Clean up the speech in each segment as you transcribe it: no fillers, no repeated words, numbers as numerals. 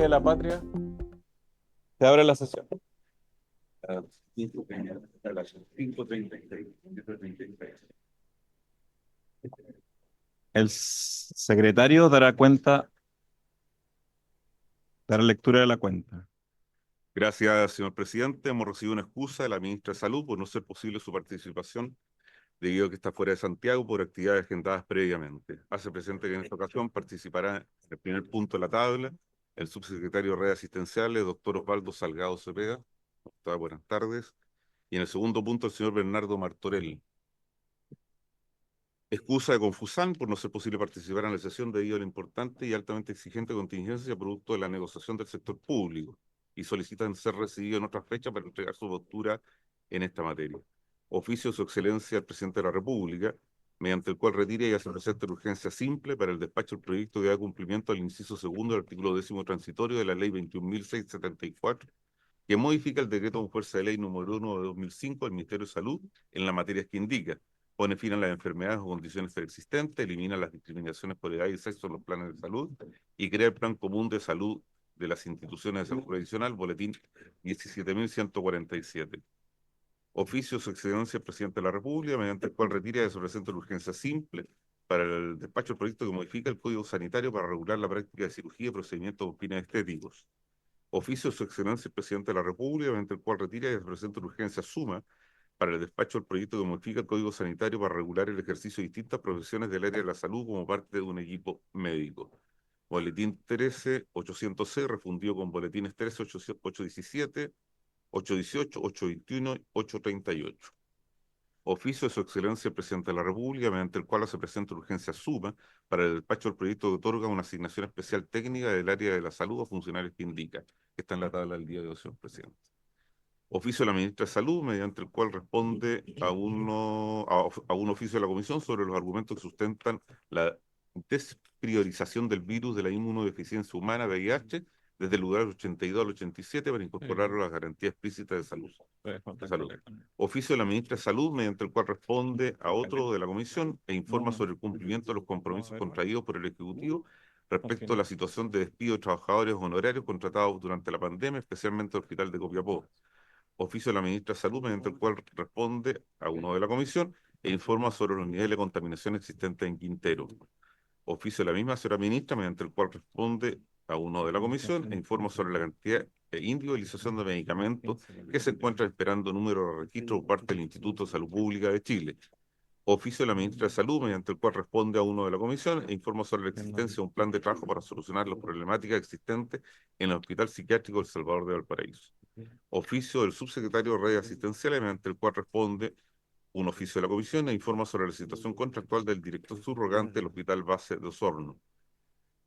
de la Patria. Se abre la sesión. A las 5:36. El secretario dará lectura de la cuenta. Gracias, señor presidente. Hemos recibido una excusa de la ministra de Salud por no ser posible su participación debido a que está fuera de Santiago por actividades agendadas previamente. Hace presente que en esta ocasión participará en el primer punto de la tabla el subsecretario de Redes Asistenciales, doctor Osvaldo Salgado Cepeda. Buenas tardes. Y en el segundo punto, el señor Bernardo Martorell. Excusa de Confusán por no ser posible participar en la sesión debido a la importante y altamente exigente contingencia producto de la negociación del sector público y solicitan ser recibidos en otra fecha para entregar su postura en esta materia. Oficio de su excelencia al presidente de la República, mediante el cual retira y hace presente la urgencia simple para el despacho del proyecto que da cumplimiento al inciso segundo del artículo 10º transitorio de la ley 21.674, que modifica el decreto con fuerza de ley número 1 de 2005 del Ministerio de Salud en las materias que indica. Pone fin a las enfermedades o condiciones preexistentes, elimina las discriminaciones por edad y sexo en los planes de salud y crea el Plan Común de Salud de las Instituciones de Salud Provisional, boletín 17.147. Oficio de su excelencia el presidente de la República, mediante el cual retira de su presente la urgencia simple para el despacho del proyecto que modifica el Código Sanitario para regular la práctica de cirugía y procedimientos con fines estéticos. Oficio de su excelencia el presidente de la República, mediante el cual retira y de su presente la urgencia suma para el despacho del proyecto que modifica el Código Sanitario para regular el ejercicio de distintas profesiones del área de la salud como parte de un equipo médico. Boletín 13.800C, refundido con boletines 13.817, 818, 821 y 838. Oficio de su excelencia el presidente de la República, mediante el cual se presenta urgencia suma para el despacho del proyecto que otorga una asignación especial técnica del área de la salud a funcionarios que indica, que está en la tabla del día de hoy, señor presidente. Oficio de la ministra de Salud, mediante el cual responde a un oficio de la Comisión sobre los argumentos que sustentan la despriorización del virus de la inmunodeficiencia humana, VIH, desde el lugar 82 al 87 para incorporarlo a las garantías explícitas de salud. Oficio de la ministra de Salud, mediante el cual responde a otro de la Comisión e informa sobre el cumplimiento de los compromisos contraídos por el Ejecutivo respecto a la situación de despido de trabajadores honorarios contratados durante la pandemia, especialmente el Hospital de Copiapó. Oficio de la ministra de Salud, mediante el cual responde a uno de la comisión e informa sobre los niveles de contaminación existentes en Quintero. Oficio de la misma señora ministra, mediante el cual responde a uno de la comisión e informa sobre la cantidad e individualización de medicamentos que se encuentran esperando número de registro por parte del Instituto de Salud Pública de Chile. Oficio de la ministra de Salud, mediante el cual responde a uno de la comisión e informa sobre la existencia de un plan de trabajo para solucionar las problemáticas existentes en el Hospital Psiquiátrico El Salvador de Valparaíso. Oficio del subsecretario de Redes Asistenciales, mediante el cual responde un oficio de la comisión e informa sobre la situación contractual del director subrogante del Hospital Base de Osorno.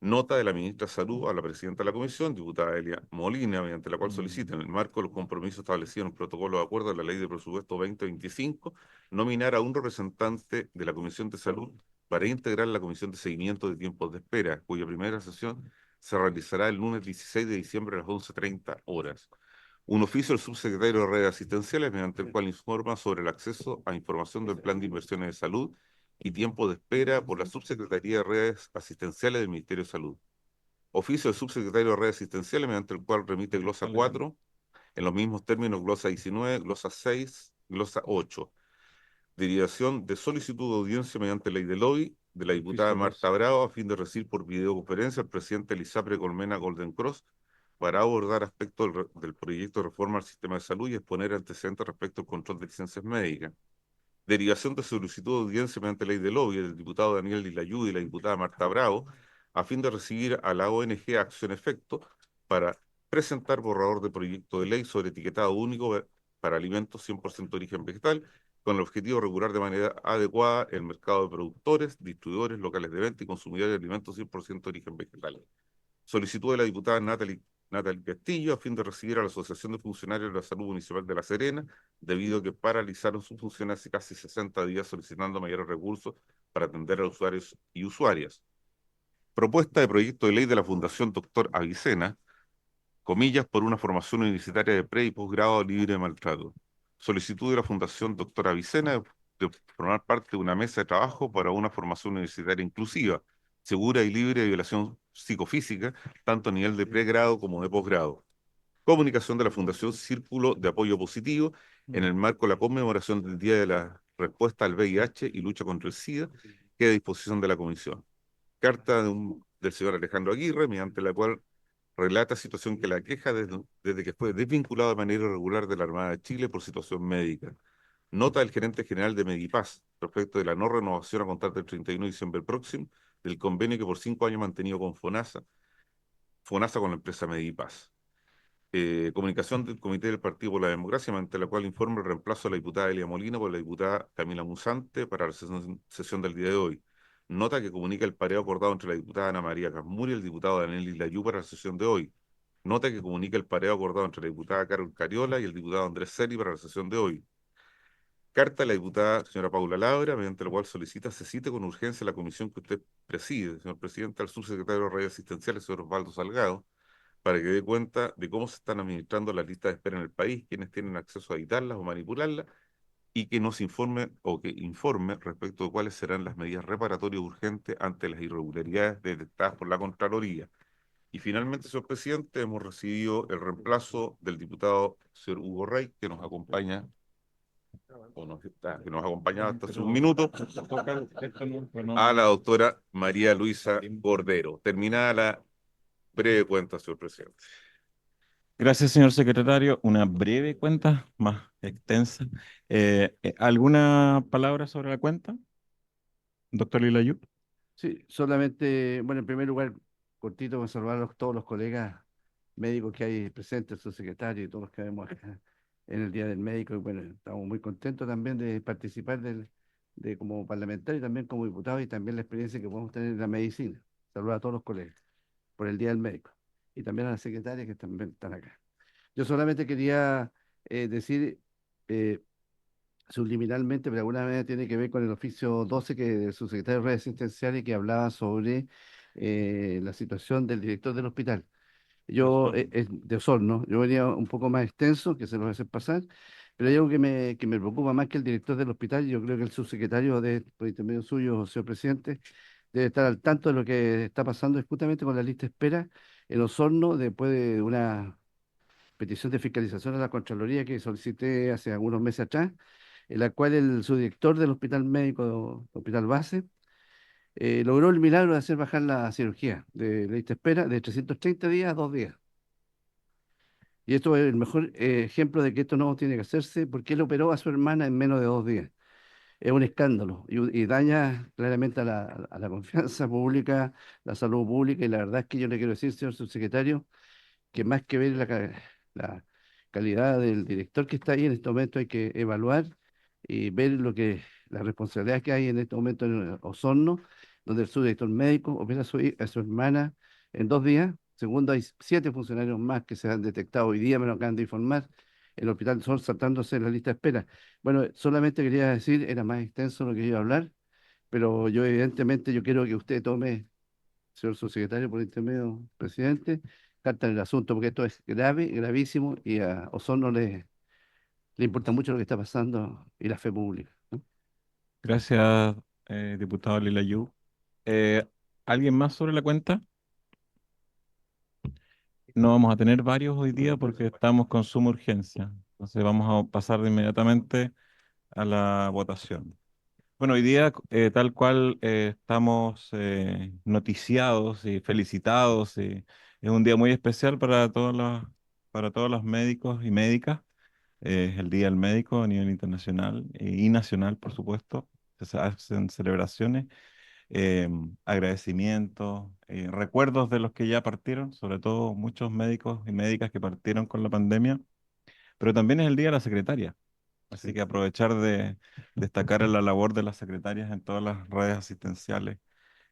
Nota de la ministra de Salud a la presidenta de la comisión, diputada Elia Molina, mediante la cual solicita, en el marco de los compromisos establecidos en el protocolo de acuerdo a la Ley de Presupuesto 2025, nominar a un representante de la Comisión de Salud para integrar la Comisión de Seguimiento de Tiempos de Espera, cuya primera sesión se realizará el lunes 16 de diciembre a las 11:30 horas. Un oficio del subsecretario de Redes Asistenciales, mediante el cual informa sobre el acceso a información del Plan de Inversiones de Salud y tiempo de espera por la Subsecretaría de Redes Asistenciales del Ministerio de Salud. Oficio del subsecretario de Redes Asistenciales, mediante el cual remite glosa 4, en los mismos términos glosa 19, glosa 6, glosa 8. Derivación de solicitud de audiencia mediante ley de lobby de la diputada Marta Bravo a fin de recibir por videoconferencia al presidente Elisapre Colmena Golden Cross para abordar aspectos del proyecto de reforma al sistema de salud y exponer antecedentes respecto al control de licencias médicas. Derivación de solicitud de audiencia mediante ley de lobby del diputado Daniel Lilayú y la diputada Marta Bravo a fin de recibir a la ONG Acción Efecto para presentar borrador de proyecto de ley sobre etiquetado único para alimentos 100% de origen vegetal con el objetivo de regular de manera adecuada el mercado de productores, distribuidores, locales de venta y consumidores de alimentos 100% de origen vegetal. Solicitud de la diputada Natalie Castillo a fin de recibir a la Asociación de Funcionarios de la Salud Municipal de La Serena, debido a que paralizaron su función hace casi 60 días solicitando mayores recursos para atender a usuarios y usuarias. Propuesta de proyecto de ley de la Fundación Doctor Avicena, comillas, por una formación universitaria de pre y posgrado libre de maltrato. Solicitud de la Fundación Doctor Avicena de formar parte de una mesa de trabajo para una formación universitaria inclusiva, segura y libre de violación psicofísica, tanto a nivel de pregrado como de posgrado. Comunicación de la Fundación Círculo de Apoyo Positivo en el marco de la conmemoración del Día de la Respuesta al VIH y Lucha contra el SIDA, queda a disposición de la Comisión. Carta del señor Alejandro Aguirre, mediante la cual relata situación que la aqueja desde que fue desvinculado de manera irregular de la Armada de Chile por situación médica. Nota del gerente general de Medipaz respecto de la no renovación a contar del 31 de diciembre próximo del convenio que por 5 años ha mantenido con FONASA con la empresa Medipaz. Comunicación del Comité del Partido por la Democracia, mediante la cual informa el reemplazo de la diputada Elia Molina por la diputada Camila Musante para la sesión del día de hoy. Nota que comunica el pareo acordado entre la diputada Ana María Casmuri y el diputado Daniel Islayú para la sesión de hoy. Nota que comunica el pareo acordado entre la diputada Carol Cariola y el diputado Andrés Celi para la sesión de hoy. Carta a la diputada señora Paula Labra, mediante la cual solicita se cite con urgencia la comisión que usted preside, señor presidente, al subsecretario de Redes Asistenciales, señor Osvaldo Salgado, para que dé cuenta de cómo se están administrando las listas de espera en el país, quienes tienen acceso a editarlas o manipularlas, y que nos informe o que informe respecto de cuáles serán las medidas reparatorias urgentes ante las irregularidades detectadas por la Contraloría. Y finalmente, señor presidente, hemos recibido el reemplazo del diputado señor Hugo Rey, que nos acompaña que nos acompañaba hasta hace un minuto, a la doctora María Luisa Cordero. Terminada la breve cuenta, señor presidente. Gracias, señor secretario. Una breve cuenta, más extensa. ¿Alguna palabra sobre la cuenta, doctor Lilayú? Sí, solamente, bueno, en primer lugar, cortito, con saludar a todos los colegas médicos que hay presentes, el subsecretario y todos los que vemos acá en el Día del Médico. Y bueno, estamos muy contentos también de participar de como parlamentario y también como diputado y también la experiencia que podemos tener en la medicina. Saludos a todos los colegas por el Día del Médico y también a las secretarias que también están acá. Yo solamente quería decir eh, subliminalmente, pero de alguna manera tiene que ver con el oficio 12 que del subsecretario de Redes Asistenciales que hablaba sobre la situación del director del hospital. Yo, es de Osorno, yo venía un poco más extenso, que se lo voy a hacer pasar, pero hay algo que me preocupa más que el director del hospital. Yo creo que el subsecretario, por intermedio suyo, señor presidente, debe estar al tanto de lo que está pasando justamente con la lista de espera en Osorno después de una petición de fiscalización a la Contraloría que solicité hace algunos meses atrás, en la cual el subdirector del hospital médico, hospital base, logró el milagro de hacer bajar la cirugía de lista de espera de 330 días a 2 días. Y esto es el mejor ejemplo de que esto no tiene que hacerse porque él operó a su hermana en menos de 2 días. Es un escándalo y daña claramente a la confianza pública, la salud pública, y la verdad es que yo le quiero decir, señor subsecretario, que más que ver la calidad del director que está ahí en este momento, hay que evaluar y ver las responsabilidades que hay en este momento en Osorno, donde el subdirector médico opera a su hermana en 2 días. Segundo, hay 7 funcionarios más que se han detectado hoy día, me lo acaban de informar. El hospital son saltándose en la lista de espera. Bueno, solamente quería decir, era más extenso lo que iba a hablar, pero yo evidentemente yo quiero que usted tome, señor subsecretario, por intermedio, presidente, carta en el asunto, porque esto es grave, gravísimo, y a Osorno le importa mucho lo que está pasando y la fe pública, ¿no? Gracias, diputado Lilayú. Eh, ¿Alguien más sobre la cuenta? No vamos a tener varios hoy día porque estamos con suma urgencia. Entonces vamos a pasar de inmediatamente a la votación. Bueno, hoy día, tal cual, estamos noticiados y felicitados. Y es un día muy especial para todos los médicos y médicas. Es el Día del Médico a nivel internacional y nacional, por supuesto. Se hacen celebraciones, agradecimientos, recuerdos de los que ya partieron, sobre todo muchos médicos y médicas que partieron con la pandemia, pero también es el Día de la Secretaria. Así Sí. que aprovechar de destacar la labor de las secretarias en todas las redes asistenciales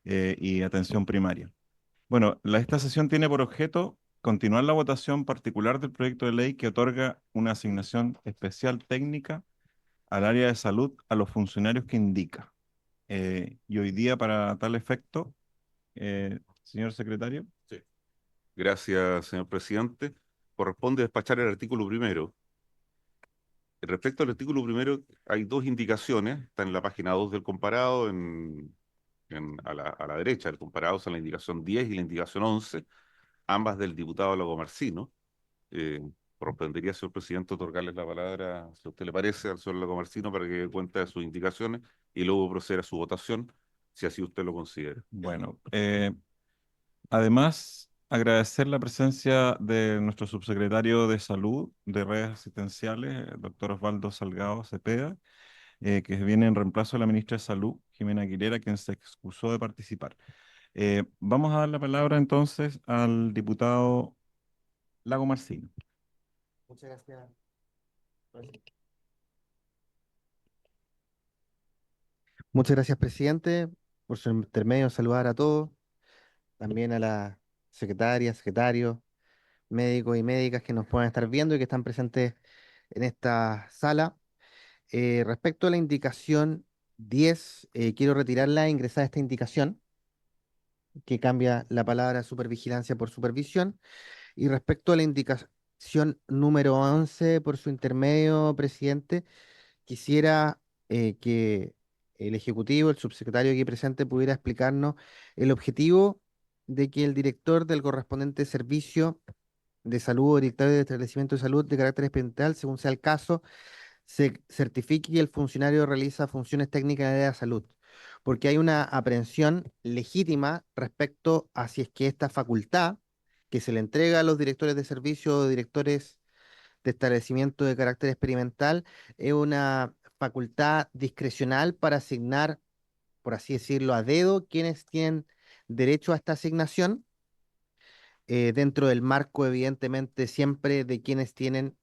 y atención primaria. Bueno, esta sesión tiene por objeto continuar la votación particular del proyecto de ley que otorga una asignación especial técnica al área de salud a los funcionarios que indica. Y hoy día, para tal efecto, señor secretario. Sí. Gracias, señor presidente. Corresponde despachar el artículo primero. Respecto al artículo primero, hay dos indicaciones. Está en la página 2 del comparado, en a la derecha, comparados a la indicación 10 y la indicación 11, ambas del diputado Lagomarsino. Eh, Correspondería, señor presidente, otorgarles la palabra, si a usted le parece, al señor Lagomarsino para que dé cuenta de sus indicaciones y luego proceder a su votación, si así usted lo considera. Bueno, además, agradecer la presencia de nuestro subsecretario de Salud de Redes Asistenciales, el doctor Osvaldo Salgado Cepeda, que viene en reemplazo de la ministra de Salud, Jimena Aguilera, quien se excusó de participar. Vamos a dar la palabra entonces al diputado Lago Marcino. Muchas gracias. Muchas gracias, presidente. Por su intermedio, saludar a todos, también a las secretarias, secretarios, médicos y médicas que nos puedan estar viendo y que están presentes en esta sala. Respecto a la indicación 10, quiero retirarla e ingresar esta indicación, que cambia la palabra supervigilancia por supervisión. Y respecto a la indicación número 11, por su intermedio, presidente, quisiera que el Ejecutivo, el subsecretario aquí presente, pudiera explicarnos el objetivo de que el director del correspondiente servicio de salud o director de establecimiento de salud de carácter experimental, según sea el caso, se certifique que el funcionario realiza funciones técnicas en el área de salud, porque hay una aprehensión legítima respecto a si es que esta facultad que se le entrega a los directores de servicio o directores de establecimiento de carácter experimental es una facultad discrecional para asignar, por así decirlo, a dedo quienes tienen derecho a esta asignación, dentro del marco, evidentemente, siempre de quienes tienen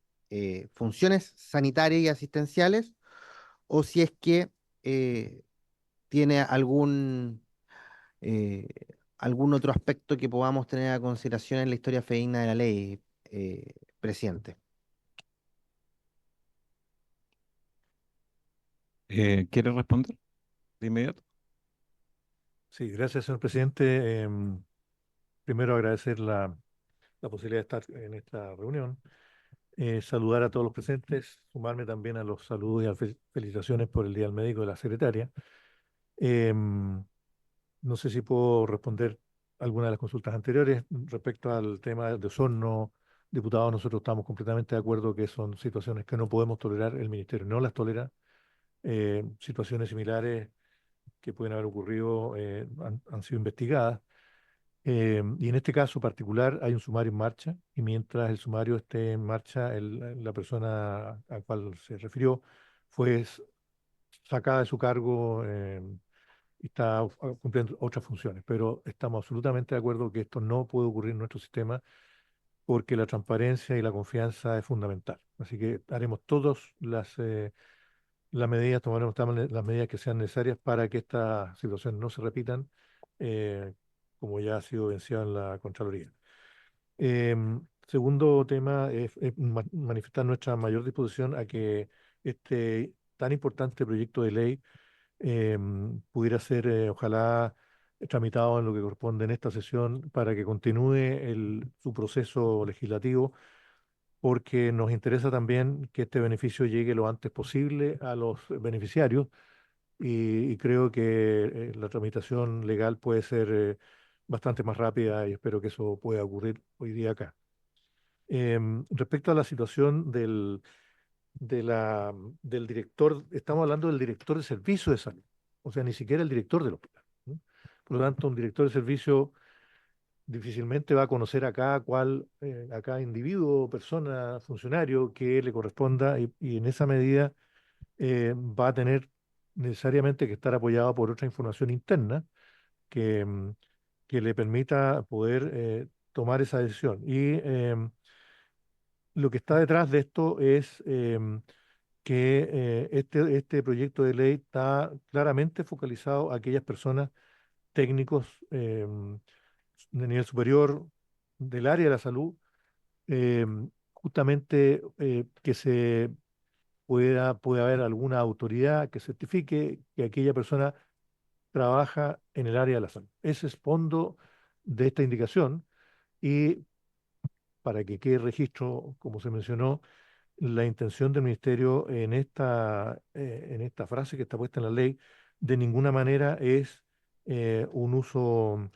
funciones sanitarias y asistenciales, o si es que eh, tiene eh, algún otro aspecto que podamos tener a consideración en la historia feína de la ley, presidente. ¿Quiere responder de inmediato? Sí, gracias, señor presidente. Primero agradecer la posibilidad de estar en esta reunión. Saludar a todos los presentes, sumarme también a los saludos y a las felicitaciones por el Día del Médico de la secretaria. Em, no sé si puedo responder alguna de las consultas anteriores respecto al tema de Osorno. Diputados, nosotros estamos completamente de acuerdo que son situaciones que no podemos tolerar, el Ministerio no las tolera. Situaciones similares que pueden haber ocurrido han sido investigadas. Y en este caso particular hay un sumario en marcha y mientras el sumario esté en marcha, la persona a la cual se refirió fue sacada de su cargo y está cumpliendo otras funciones. Pero estamos absolutamente de acuerdo que esto no puede ocurrir en nuestro sistema porque la transparencia y la confianza es fundamental. Así que haremos todas las medidas, tomaremos todas las medidas que sean necesarias para que estas situaciones no se repitan, eh, como ya ha sido evidenciado en la Contraloría. Segundo tema es manifestar nuestra mayor disposición a que este tan importante proyecto de ley pudiera ser, ojalá, tramitado en lo que corresponde en esta sesión para que continúe su proceso legislativo, porque nos interesa también que este beneficio llegue lo antes posible a los beneficiarios y creo que la tramitación legal puede ser bastante más rápida y espero que eso pueda ocurrir hoy día acá. Respecto a la situación del director, estamos hablando del director de servicio de salud, o sea, ni siquiera el director del hospital, ¿no? Por lo tanto, un director de servicio difícilmente va a conocer a cada individuo, persona, funcionario que le corresponda y en esa medida va a tener necesariamente que estar apoyado por otra información interna que, que le permita poder tomar esa decisión. Y lo que está detrás de esto es que este proyecto de ley está claramente focalizado a aquellas personas técnicos de nivel superior del área de la salud, justamente que pueda haber alguna autoridad que certifique que aquella persona trabaja en el área de la salud. Ese es fondo de esta indicación y para que quede registro, como se mencionó, la intención del ministerio en esta frase que está puesta en la ley, de ninguna manera es un uso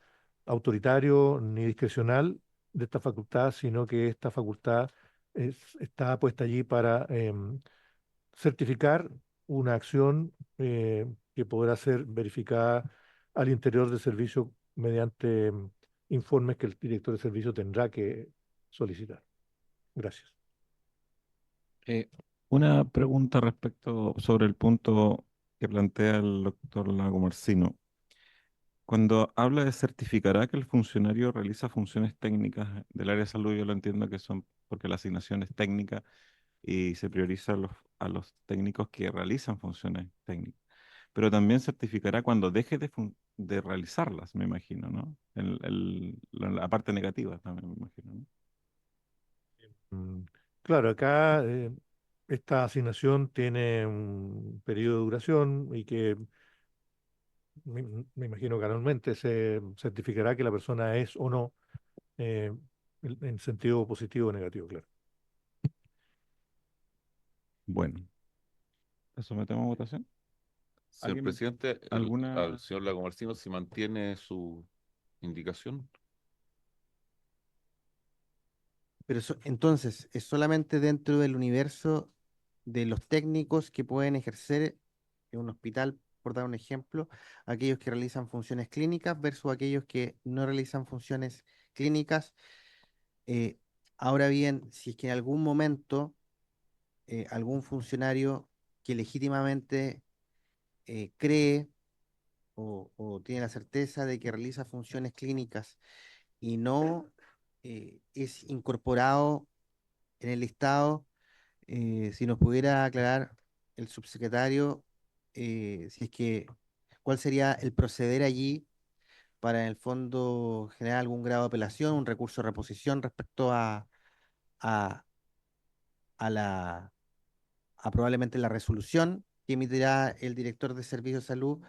autoritario ni discrecional de esta facultad, sino que esta facultad está puesta allí para certificar una acción que podrá ser verificada al interior del servicio mediante informes que el director de servicio tendrá que solicitar. Gracias. Eh, una pregunta respecto sobre el punto que plantea el doctor Lago Marcino. Cuando habla de certificará que el funcionario realiza funciones técnicas del área de salud, yo lo entiendo que son porque la asignación es técnica y se prioriza a los técnicos que realizan funciones técnicas. Pero también certificará cuando deje de realizarlas, me imagino, ¿no? La parte negativa también, me imagino, ¿no? Mm, Claro, acá esta asignación tiene un periodo de duración y que me imagino que anualmente se certificará que la persona es o no eh, en sentido positivo o negativo, claro. Bueno, ¿lo sometemos a votación? Señor ¿Alguien, presidente, al alguna? señor Lagomarsino si mantiene su indicación. Pero entonces, es solamente dentro del universo de los técnicos que pueden ejercer en un hospital, por dar un ejemplo, aquellos que realizan funciones clínicas versus aquellos que no realizan funciones clínicas. Eh, Ahora bien, si es que en algún momento algún funcionario que legítimamente cree o tiene la certeza de que realiza funciones clínicas y no es incorporado en el listado, si nos pudiera aclarar el subsecretario, si es que, cuál sería el proceder allí para en el fondo generar algún grado de apelación, un recurso de reposición respecto a, a la, a probablemente la resolución que emitirá el director de Servicios de Salud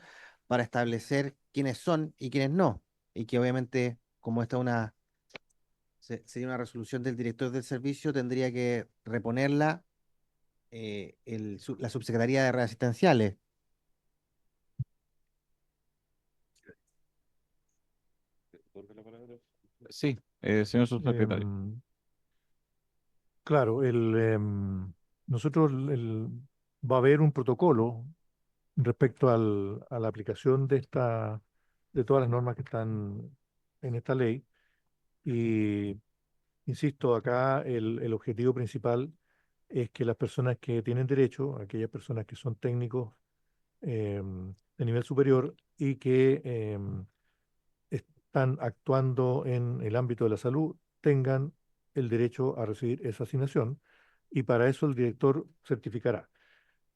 para establecer quiénes son y quiénes no. Y que obviamente, como esta sería una resolución del director del servicio, tendría que reponerla la subsecretaría de redes asistenciales. Sí, señor subsecretario. Em, claro, nosotros va a haber un protocolo respecto a la aplicación de todas las normas que están en esta ley. Y insisto, acá el objetivo principal es que las personas que tienen derecho, aquellas personas que son técnicos de nivel superior y que están actuando en el ámbito de la salud, tengan el derecho a recibir esa asignación y para eso el director certificará.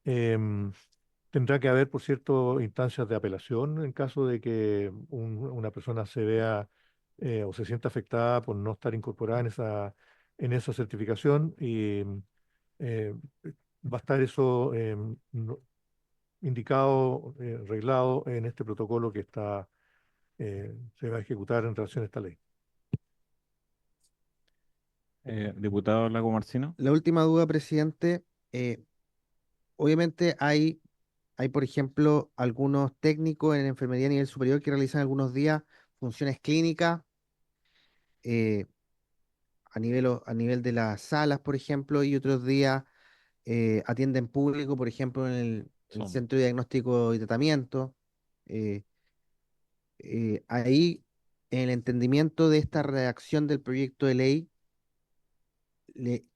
Em, Tendrá que haber, por cierto, instancias de apelación en caso de que una persona se vea o se sienta afectada por no estar incorporada en esa certificación y eh, va a estar eso indicado, reglado en este protocolo que se va a ejecutar en relación a esta ley. Diputado Lago Marcino. La última duda, presidente, eh, obviamente hay, por ejemplo, algunos técnicos en enfermería a nivel superior que realizan algunos días funciones clínicas eh, a nivel de las salas, por ejemplo, y otros días atienden público, por ejemplo, en el Son. centro de diagnóstico y tratamiento. Eh, Ahí, en el entendimiento de esta redacción del proyecto de ley,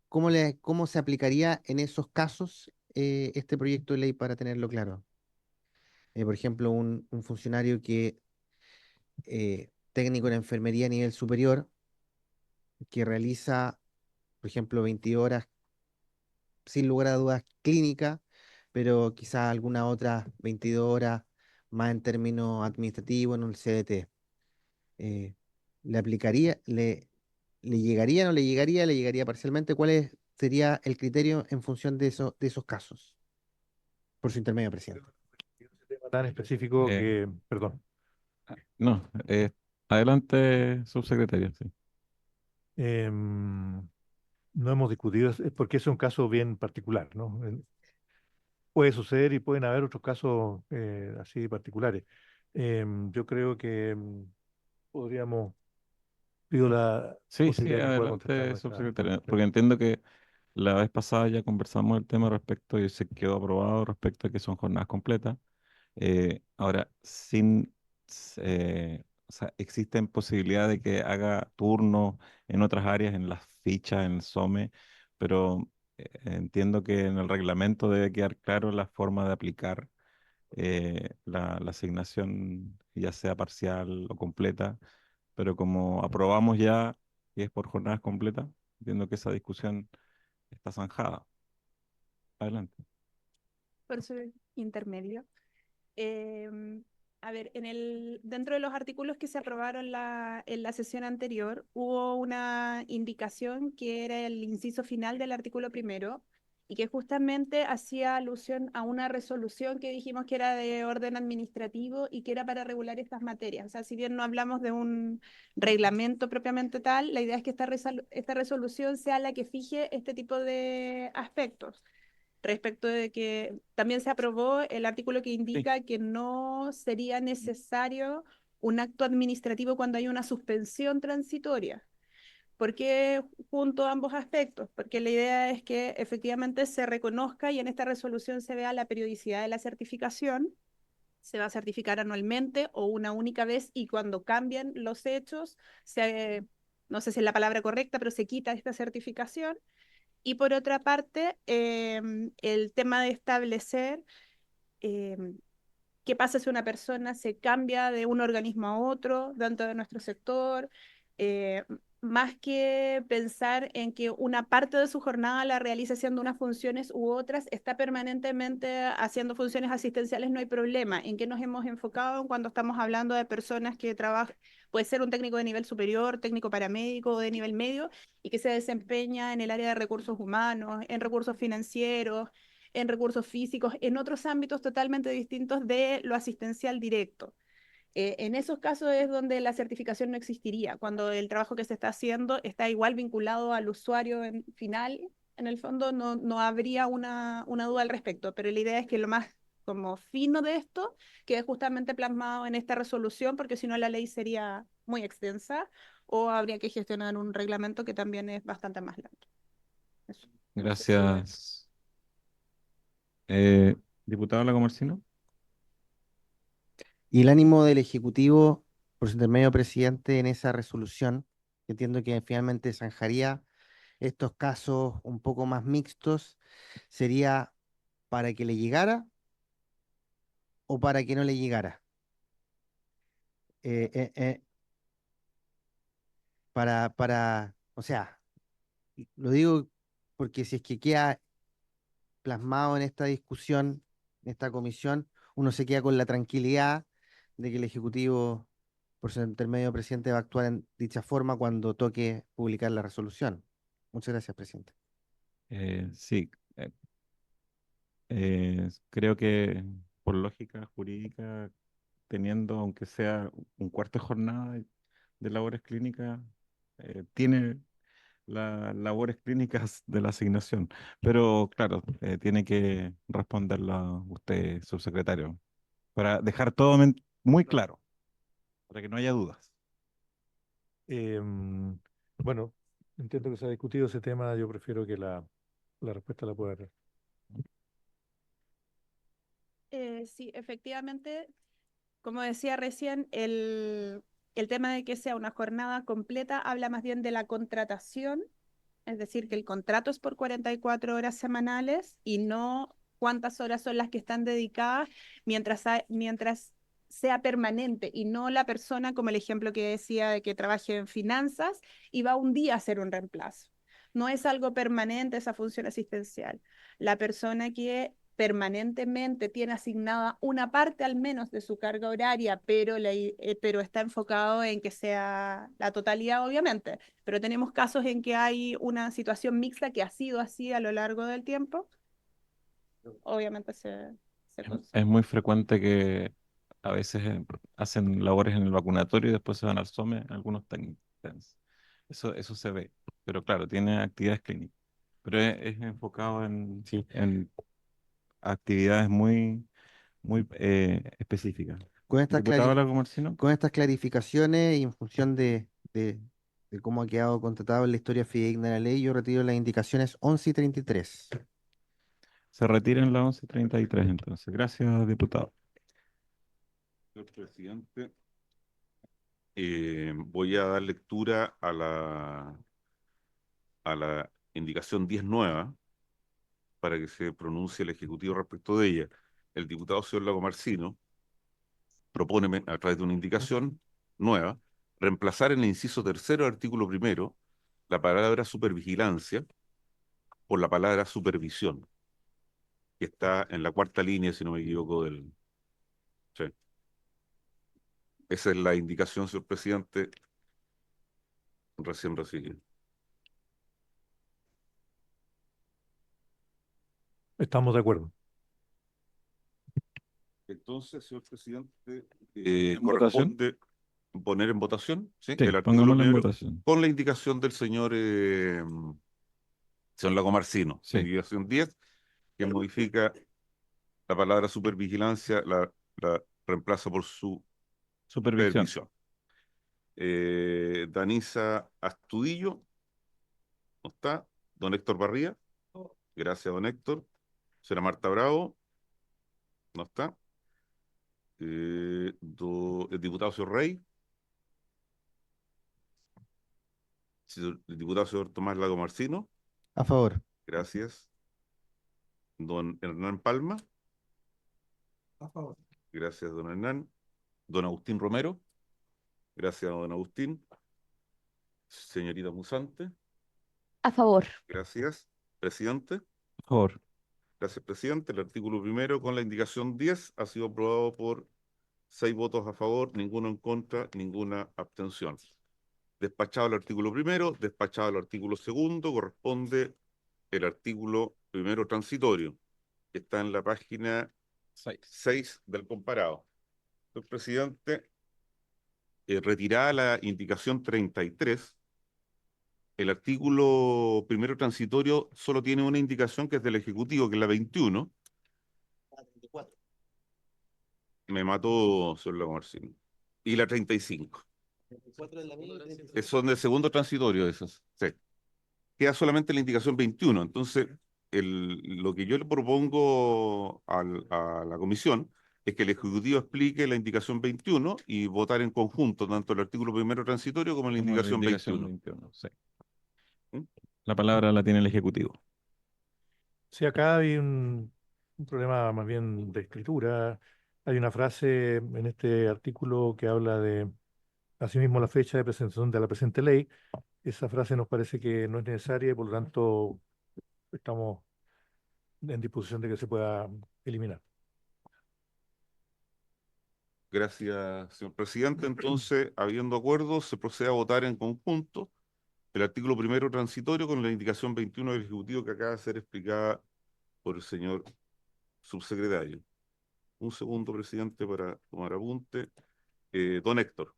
¿cómo se aplicaría en esos casos este proyecto de ley para tenerlo claro? Por ejemplo, un funcionario que técnico en enfermería a nivel superior, que realiza, por ejemplo, 20 horas, sin lugar a dudas, clínica, pero quizá alguna otra 22 horas más en términos administrativos en un CDT. Eh, ¿Le aplicaría, le llegaría, no le llegaría, le llegaría parcialmente? Sería el criterio en función de esos casos? Por su intermedio, presidente. Tema tan específico Eh, que, perdón, no, adelante, subsecretario. Sí. em, no hemos discutido, porque es un caso bien particular, ¿no? Puede suceder y pueden haber otros casos así particulares. Yo creo que podríamos, pido la Sí, sí, posibilidad de que pueda contestar adelante, nuestra subsecretario, porque pregunta. entiendo que la vez pasada ya conversamos el tema respecto y se quedó aprobado respecto a que son jornadas completas. Ahora, o sea, existen posibilidades de que haga turnos en otras áreas, en las fichas, en el SOME, pero entiendo que en el reglamento debe quedar claro la forma de aplicar la asignación, ya sea parcial o completa, pero como aprobamos ya que es por jornadas completas, entiendo que esa discusión está zanjada. Adelante. Por su intermedio. Em, a ver, dentro de los artículos que se aprobaron en la sesión anterior, hubo una indicación que era el inciso final del artículo primero y que justamente hacía alusión a una resolución que dijimos que era de orden administrativo y que era para regular estas materias. O sea, si bien no hablamos de un reglamento propiamente tal, la idea es que esta resolución sea la que fije este tipo de aspectos respecto de que también se aprobó el artículo que Sí. indica que no sería necesario un acto administrativo cuando hay una suspensión transitoria. ¿Por qué junto a ambos aspectos? Porque la idea es que efectivamente se reconozca y en esta resolución se vea la periodicidad de la certificación. Se va a certificar anualmente o una única vez y cuando cambien los hechos, no sé si es la palabra correcta, pero se quita esta certificación y por otra parte, el tema de establecer qué pasa si una persona se cambia de un organismo a otro dentro de nuestro sector, eh, más que pensar en que una parte de su jornada la realice haciendo unas funciones u otras, está permanentemente haciendo funciones asistenciales, no hay problema. ¿En qué nos hemos enfocado cuando estamos hablando de personas que trabajan? Puede ser un técnico de nivel superior, técnico paramédico o de nivel medio, y que se desempeña en el área de recursos humanos, en recursos financieros, en recursos físicos, en otros ámbitos totalmente distintos de lo asistencial directo. En esos casos es donde la certificación no existiría, cuando el trabajo que se está haciendo está igual vinculado al usuario final, en el fondo no habría una duda al respecto, pero la idea es que lo más como fino de esto quede justamente plasmado en esta resolución, porque si no la ley sería muy extensa o habría que gestionar un reglamento que también es bastante más lento. Eso. No sé si Gracias. Diputado Lacomarcino. Y el ánimo del Ejecutivo, por su intermedio presidente, en esa resolución, que entiendo que finalmente zanjaría estos casos un poco más mixtos, sería para que le llegara o para que no le llegara. Eh, eh, eh, o sea, lo digo porque si es que queda plasmado en esta discusión, en esta comisión, uno se queda con la tranquilidad de que el Ejecutivo, por su intermedio presidente, va a actuar en dicha forma cuando toque publicar la resolución. Muchas gracias, presidente. Sí, creo que por lógica jurídica, teniendo aunque sea un cuarto de jornada de labores clínicas, tiene las labores clínicas de la asignación. Pero claro, tiene que responderla usted, subsecretario, para dejar todo muy claro, para que no haya dudas. Em, bueno, entiendo que se ha discutido ese tema, yo prefiero que la respuesta la pueda dar. Sí, efectivamente, como decía recién, el tema de que sea una jornada completa habla más bien de la contratación, es decir, que el contrato es por 44 horas semanales y no cuántas horas son las que están dedicadas mientras sea permanente y no la persona, como el ejemplo que decía de que trabaje en finanzas y va un día a hacer un reemplazo. No es algo permanente esa función asistencial. La persona que permanentemente tiene asignada una parte al menos de su carga horaria, pero está enfocado en que sea la totalidad, obviamente. Pero tenemos casos en que hay una situación mixta que ha sido así a lo largo del tiempo. Obviamente se Es considera. muy frecuente que a veces hacen labores en el vacunatorio y después se van al SOME, algunos técnicos. Eso se ve, pero claro, tiene actividades clínicas, pero es enfocado Sí. en actividades muy específicas. Con estas Diputado Lago Marcino. con estas clarificaciones y en función de cómo ha quedado contratado en la historia fidedigna de la ley, yo retiro las indicaciones 11 y 33. Se retiran las 11:33 entonces. Gracias, diputado. Señor presidente, voy a dar lectura a la indicación 10 nueva para que se pronuncie el Ejecutivo respecto de ella. El diputado señor Lago Marcino propone, a través de una indicación nueva, reemplazar en el inciso tercero del artículo primero la palabra supervigilancia por la palabra supervisión, que está en la cuarta línea, si no me equivoco, del... Sí. Esa es la indicación, señor presidente, recién recibida. Estamos de acuerdo. Entonces, señor presidente, ¿En votación? corresponde poner en votación, ¿sí? Sí, El artículo pongámoslo en primero votación. con la indicación del señor Lago Marcino, Sí. indicación 10, que modifica la palabra supervigilancia, la reemplaza por Supervisión. supervisión. Danisa Astudillo, ¿no está? Don Héctor Barría, gracias, don Héctor. Señora Marta Bravo, ¿no está? El diputado señor Rey, el diputado señor Tomás Lago Marcino, A favor. gracias. Don Hernán Palma, A favor. gracias, don Hernán. Don Agustín Romero, gracias, don Agustín. Señorita Musante, A favor. gracias. Presidente, Por favor. gracias, presidente. El artículo primero con la indicación 10 ha sido aprobado por 6 votos a favor, ninguno en contra, ninguna abstención. Despachado el artículo primero, despachado el artículo segundo, corresponde el artículo primero transitorio, que está en la página 6 del comparado. Señor presidente, retirada la indicación 33, el artículo primero transitorio solo tiene una indicación que es del Ejecutivo, que es la 21. Me mató, señor Lago Marcino. Y la 35. Son del segundo transitorio esos. Sí. Queda solamente la indicación 21. Entonces, lo que yo le propongo a la comisión es que el Ejecutivo explique la indicación 21 y votar en conjunto tanto el artículo primero transitorio como la Como la indicación indicación 21. 21, sí. ¿Mm? La palabra la tiene el Ejecutivo. Sí, acá hay un problema más bien de escritura. Hay una frase en este artículo que habla de, asimismo, la fecha de presentación de la presente ley. Esa frase nos parece que no es necesaria y por lo tanto estamos en disposición de que se pueda eliminar. Gracias, señor presidente. Entonces, habiendo acuerdo, se procede a votar en conjunto el artículo primero transitorio con la indicación 21 del Ejecutivo que acaba de ser explicada por el señor subsecretario. Un segundo, presidente, para tomar apunte. Don Héctor.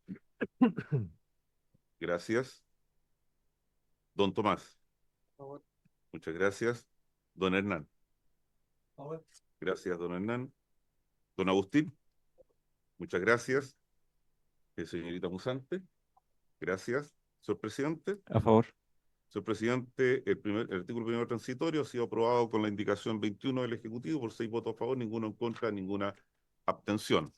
Gracias. Don Tomás. Muchas gracias. Don Hernán. Gracias, don Hernán. Don Agustín. Muchas gracias. Señorita Musante. Gracias. Señor presidente. A favor. Señor presidente, el artículo primero transitorio ha sido aprobado con la indicación 21 del Ejecutivo por 6 votos a favor, ninguno en contra, ninguna abstención.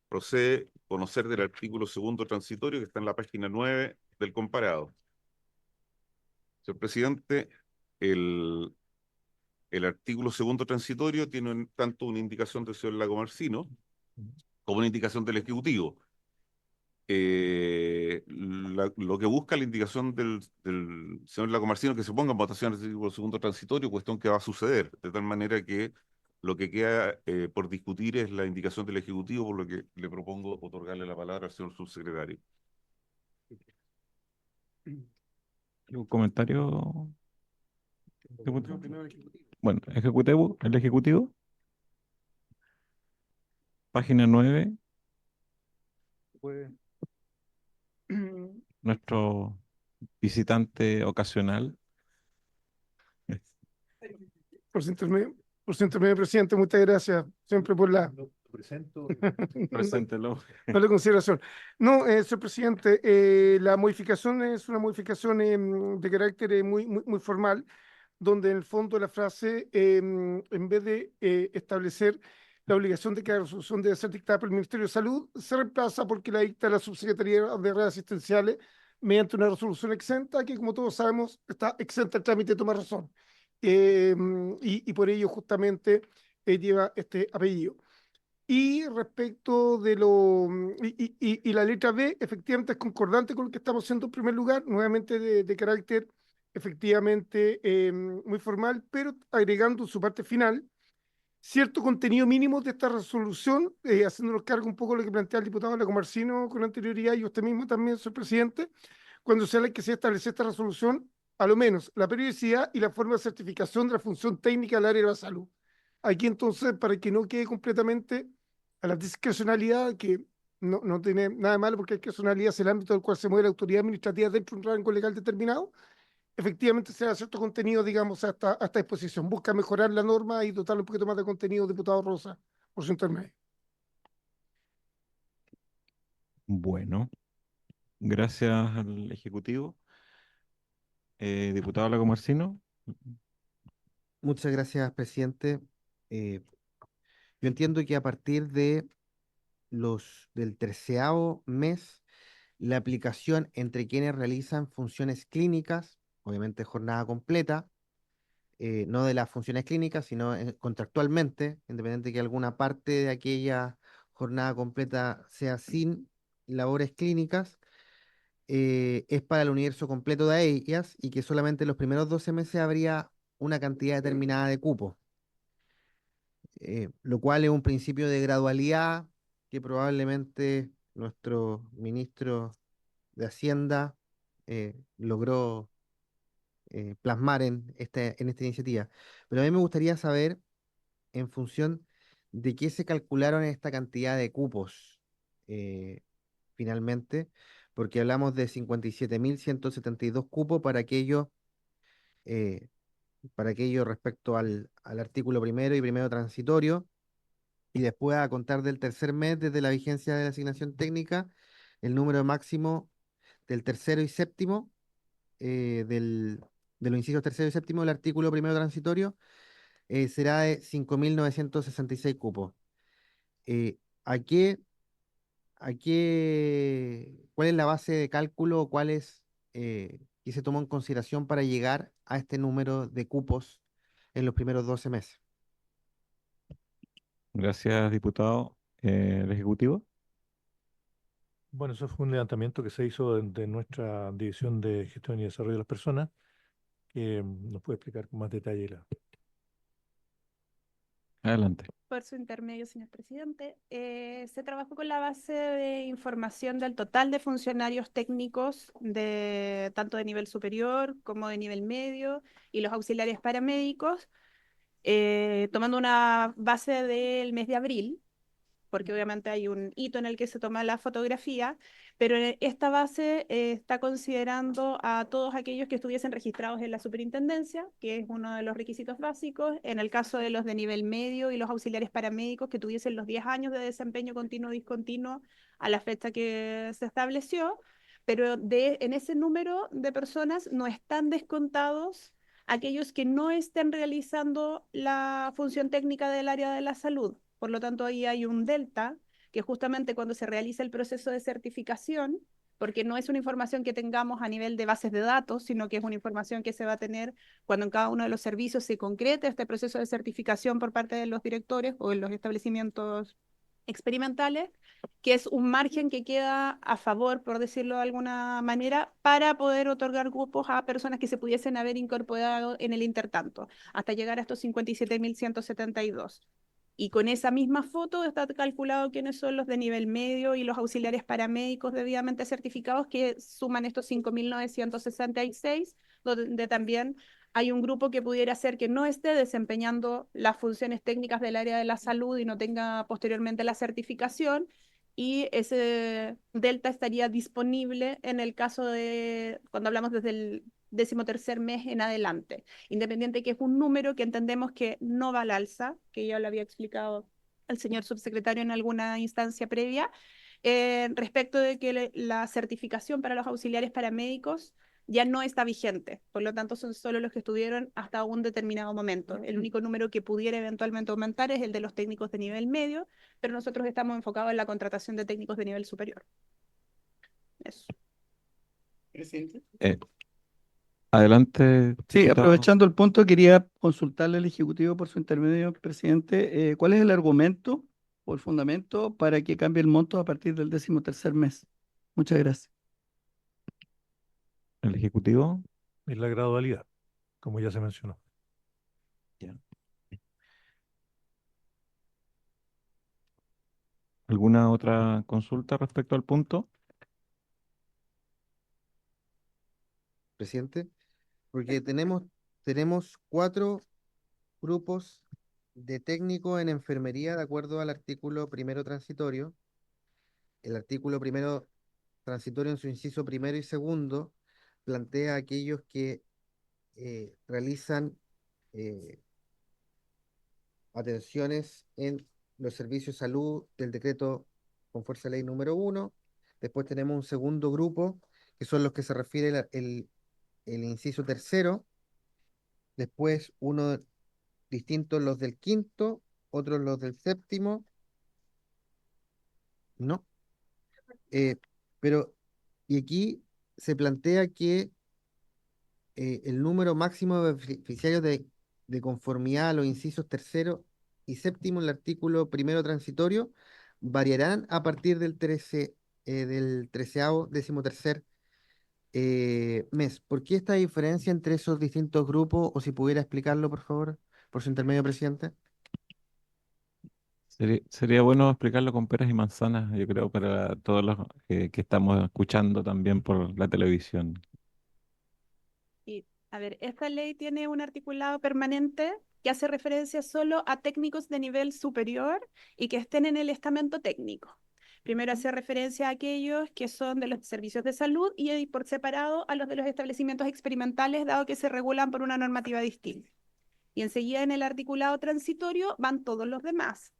Procede conocer del artículo segundo transitorio que está en la página 9 del comparado. Señor presidente, el artículo segundo transitorio tiene tanto una indicación del señor Lago Marcino como una indicación del Ejecutivo. Lo que busca la indicación del señor Lago Marcino es que se ponga en votación el artículo segundo transitorio, cuestión que va a suceder, de tal manera que lo que queda por discutir es la indicación del Ejecutivo, por lo que le propongo otorgarle la palabra al señor subsecretario. ¿Algún comentario? Diputado? Bueno, el Ejecutivo. Página 9. Nuestro visitante ocasional. Por su intermedio, presidente, muchas gracias siempre por la presento. Preséntelo. Darle consideración. No, señor presidente, la modificación es una modificación de carácter muy formal, donde en el fondo la frase, en vez de establecer la obligación de que la resolución debe ser dictada por el Ministerio de Salud, se reemplaza porque la dicta la Subsecretaría de Redes Asistenciales mediante una resolución exenta que, como todos sabemos, está exenta el trámite de toma de razón. Y por ello justamente lleva este apellido. Y respecto de y la letra B, efectivamente es concordante con lo que estamos haciendo en primer lugar, nuevamente de carácter efectivamente muy formal, pero agregando en su parte final cierto contenido mínimo de esta resolución, haciéndonos cargo un poco de lo que plantea el diputado Lacomarcino con anterioridad y usted mismo también, señor presidente, cuando se habla que se establece esta resolución, a lo menos la periodicidad y la forma de certificación de la función técnica del área de la salud. Aquí entonces, para que no quede completamente a la discrecionalidad, que no tiene nada de malo porque la discrecionalidad es el ámbito del cual se mueve la autoridad administrativa dentro de un rango legal determinado, efectivamente se da cierto contenido, digamos, a esta disposición. Busca mejorar la norma y dotarle un poquito más de contenido, diputado Rosa, por su intermedio. Bueno, gracias al Ejecutivo. Diputado Lacomarcino. Muchas gracias, presidente. Eh, yo entiendo que a partir de del 13º mes, la aplicación entre quienes realizan funciones clínicas, obviamente jornada completa, no de las funciones clínicas, sino contractualmente, independiente que alguna parte de aquella jornada completa sea sin labores clínicas, es para el universo completo de ellas y que solamente en los primeros 12 meses habría una cantidad determinada de cupos, lo cual es un principio de gradualidad que probablemente nuestro ministro de Hacienda logró plasmar en esta iniciativa. Pero a mí me gustaría saber, en función de qué se calcularon esta cantidad de cupos eh, finalmente, porque hablamos de 57.172 cupos eh, para aquello respecto al artículo primero y primero transitorio, y después a contar del tercer mes desde la vigencia de la asignación técnica, el número máximo del tercero y séptimo, de los incisos tercero y séptimo del artículo primero transitorio, será de 5.966 cupos. Eh, ¿a qué, cuál es la base de cálculo o cuál es que se tomó en consideración para llegar a este número de cupos en los primeros 12 meses? Gracias, diputado. El Ejecutivo. Bueno, eso fue un levantamiento que se hizo de nuestra División de Gestión y Desarrollo de las Personas, que nos puede explicar con más detalle Adelante. Por su intermedio, señor presidente, se trabajó con la base de información del total de funcionarios técnicos de tanto de nivel superior como de nivel medio y los auxiliares paramédicos, tomando una base del mes de abril, porque obviamente hay un hito en el que se toma la fotografía, pero esta base está considerando a todos aquellos que estuviesen registrados en la superintendencia, que es uno de los requisitos básicos, en el caso de los de nivel medio y los auxiliares paramédicos que tuviesen los 10 años de desempeño continuo o discontinuo a la fecha que se estableció, pero en ese número de personas no están descontados aquellos que no estén realizando la función técnica del área de la salud. Por lo tanto, ahí hay un delta, que justamente cuando se realiza el proceso de certificación, porque no es una información que tengamos a nivel de bases de datos, sino que es una información que se va a tener cuando en cada uno de los servicios se concrete este proceso de certificación por parte de los directores o en los establecimientos experimentales, que es un margen que queda a favor, por decirlo de alguna manera, para poder otorgar cupos a personas que se pudiesen haber incorporado en el intertanto, hasta llegar a estos 57.172. Y con esa misma foto está calculado quiénes son los de nivel medio y los auxiliares paramédicos debidamente certificados que suman estos 5.966, donde también hay un grupo que pudiera ser que no esté desempeñando las funciones técnicas del área de la salud y no tenga posteriormente la certificación, y ese delta estaría disponible en el caso de cuando hablamos desde el 13º mes en adelante, independiente que es un número que entendemos que no va al alza, que ya lo había explicado al señor subsecretario en alguna instancia previa, respecto de que la certificación para los auxiliares paramédicos ya no está vigente. Por lo tanto, son solo los que estuvieron hasta un determinado momento. El único número que pudiera eventualmente aumentar es el de los técnicos de nivel medio, pero nosotros estamos enfocados en la contratación de técnicos de nivel superior. Eso. Presidente. Adelante, Sí, diputado. aprovechando el punto, quería consultarle al Ejecutivo por su intermedio, presidente, ¿cuál es el argumento o el fundamento para que cambie el monto a partir del 13º mes? Muchas gracias. El Ejecutivo. Es la gradualidad, como ya se mencionó. Ya. ¿Alguna otra consulta respecto al punto? Presidente, porque tenemos 4 grupos de técnico en enfermería de acuerdo al artículo primero transitorio. El artículo primero transitorio en su inciso primero y segundo plantea aquellos que realizan eh, atenciones en los servicios de salud del decreto con fuerza de ley número 1. Después tenemos un segundo grupo, que son los que se refiere el inciso tercero. Después uno distinto los del quinto, otros los del séptimo. No. Pero, y aquí se plantea que el número máximo de beneficiarios de conformidad a los incisos tercero y séptimo en el artículo primero transitorio variarán a partir del 13º, 13º mes. ¿Por qué esta diferencia entre esos distintos grupos? O si pudiera explicarlo, por favor, por su intermedio, presidente. Sería bueno explicarlo con peras y manzanas, yo creo, para todos los que estamos escuchando también por la televisión. Y, a ver, esta ley tiene un articulado permanente que hace referencia solo a técnicos de nivel superior y que estén en el estamento técnico. Primero hace referencia a aquellos que son de los servicios de salud y por separado a los de los establecimientos experimentales, dado que se regulan por una normativa distinta. Y enseguida en el articulado transitorio van todos los demás.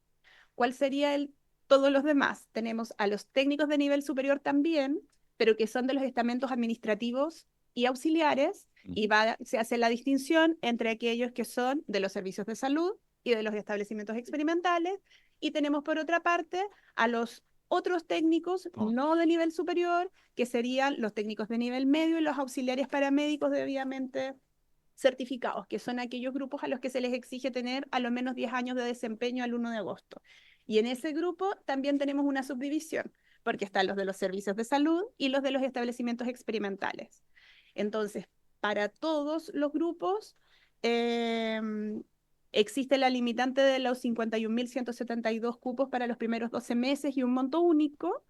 ¿Cuál sería todos los demás? Tenemos a los técnicos de nivel superior también, pero que son de los estamentos administrativos y auxiliares, y se hace la distinción entre aquellos que son de los servicios de salud y de los establecimientos experimentales, y tenemos por otra parte a los otros técnicos no de nivel superior, que serían los técnicos de nivel medio y los auxiliares paramédicos debidamente certificados, que son aquellos grupos a los que se les exige tener a lo menos 10 años de desempeño al 1 de agosto. Y en ese grupo también tenemos una subdivisión, porque están los de los servicios de salud y los de los establecimientos experimentales. Entonces, para todos los grupos existe la limitante de los 51.172 cupos para los primeros 12 meses y un monto único.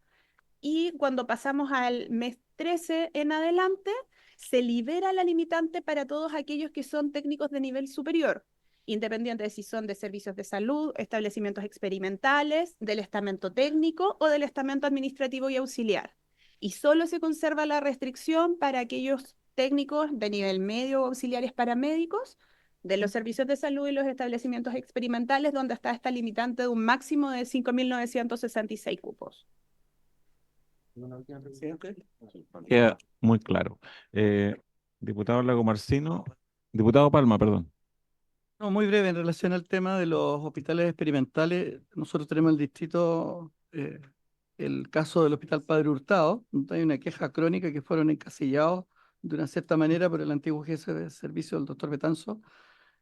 Y cuando pasamos al mes 13 en adelante, se libera la limitante para todos aquellos que son técnicos de nivel superior, independiente de si son de servicios de salud, establecimientos experimentales, del estamento técnico o del estamento administrativo y auxiliar. Y solo se conserva la restricción para aquellos técnicos de nivel medio o auxiliares paramédicos de los servicios de salud y los establecimientos experimentales, donde está esta limitante de un máximo de 5.966 cupos. Queda muy claro. Diputado Lago Marcino, diputado Palma, perdón. No, muy breve, en relación al tema de los hospitales experimentales, nosotros tenemos el distrito, el caso del Hospital Padre Hurtado, donde hay una queja crónica que fueron encasillados de una cierta manera por el antiguo jefe de servicio, el doctor Betanzo,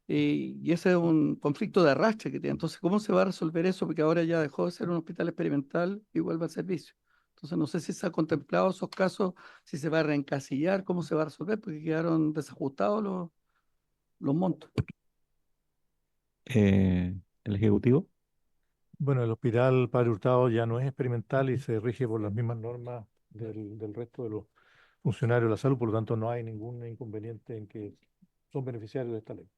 y ese es un conflicto de arrastre que tiene. Entonces, ¿cómo se va a resolver eso? Porque ahora ya dejó de ser un hospital experimental y vuelve al servicio. Entonces, no sé si se ha contemplado esos casos, si se va a reencasillar, cómo se va a resolver, porque quedaron desajustados los montos. El Ejecutivo. Bueno, el Hospital Padre Hurtado ya no es experimental y se rige por las mismas normas del resto de los funcionarios de la salud, por lo tanto no hay ningún inconveniente en que son beneficiarios de esta ley.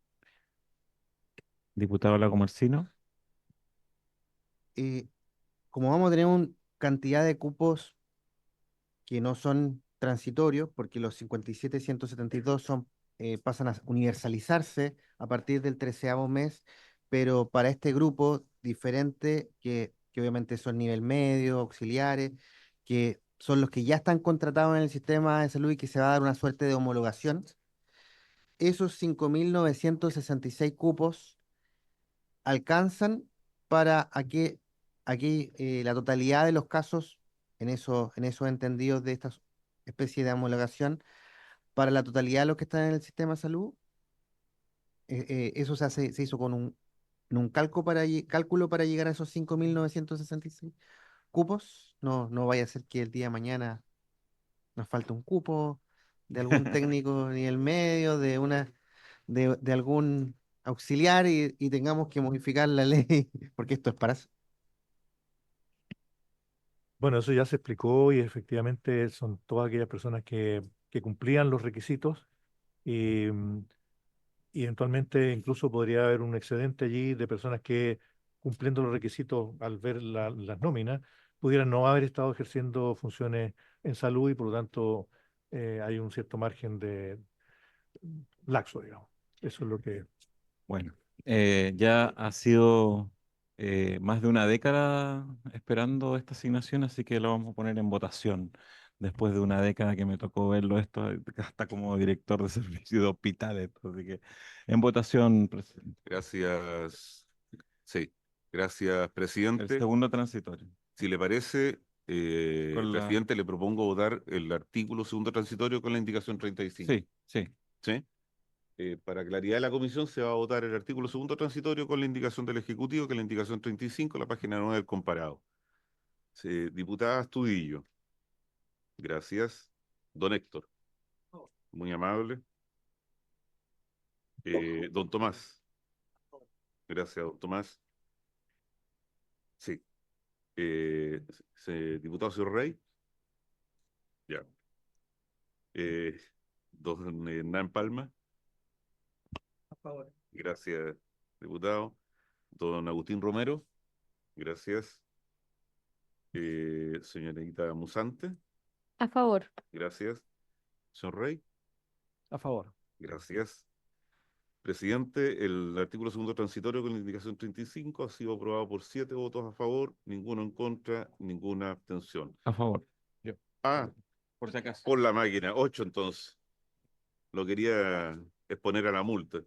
Diputado Lago Marcino. Como vamos a tener una cantidad de cupos que no son transitorios, porque los 57.172 pasan a universalizarse a partir del 13º mes, pero para este grupo diferentes, que obviamente son nivel medio, auxiliares, que son los que ya están contratados en el sistema de salud y que se va a dar una suerte de homologación. Esos 5.966 cupos alcanzan para aquí la totalidad de los casos, en esos entendidos de esta especie de homologación, para la totalidad de los que están en el sistema de salud. Eso se hizo con un cálculo para llegar a esos 5.966 cupos. No, no vaya a ser que el día de mañana nos falte un cupo de algún técnico nivel medio, de algún auxiliar y tengamos que modificar la ley, porque esto es para eso. Bueno, eso ya se explicó y efectivamente son todas aquellas personas que cumplían los requisitos y, y eventualmente incluso podría haber un excedente allí de personas que cumpliendo los requisitos al ver las nóminas pudieran no haber estado ejerciendo funciones en salud y por lo tanto hay un cierto margen de laxo, digamos. Eso es lo que... Bueno, ya ha sido más de una década esperando esta asignación, así que lo vamos a poner en votación. Después de una década que me tocó verlo esto, hasta como director de servicio de hospitales. Así que en votación, presidente. Gracias. Sí, gracias, El presidente. segundo transitorio. Si le parece, Con la... presidente, le propongo votar el artículo segundo transitorio con la indicación 35. Sí, sí. ¿Sí? Para claridad de la comisión, se va a votar el artículo segundo transitorio con la indicación del Ejecutivo, que es la indicación 35, la página 9 del comparado. Diputada Astudillo. Gracias. Don Héctor. Muy amable. Don Tomás. Gracias, don Tomás. Sí. Diputado señor Rey. Ya. Eh, Don Hernán Palma. A favor. Gracias, diputado. Don Agustín Romero. Gracias. Señorita Musante. A favor. Gracias. Señor Rey. A favor. Gracias. Presidente, el artículo segundo transitorio con la indicación 35 ha sido aprobado por 7 votos a favor, ninguno en contra, ninguna abstención. A favor. Yo. Ah, Por si acaso. por la máquina, 8 entonces. Lo quería exponer a la multa.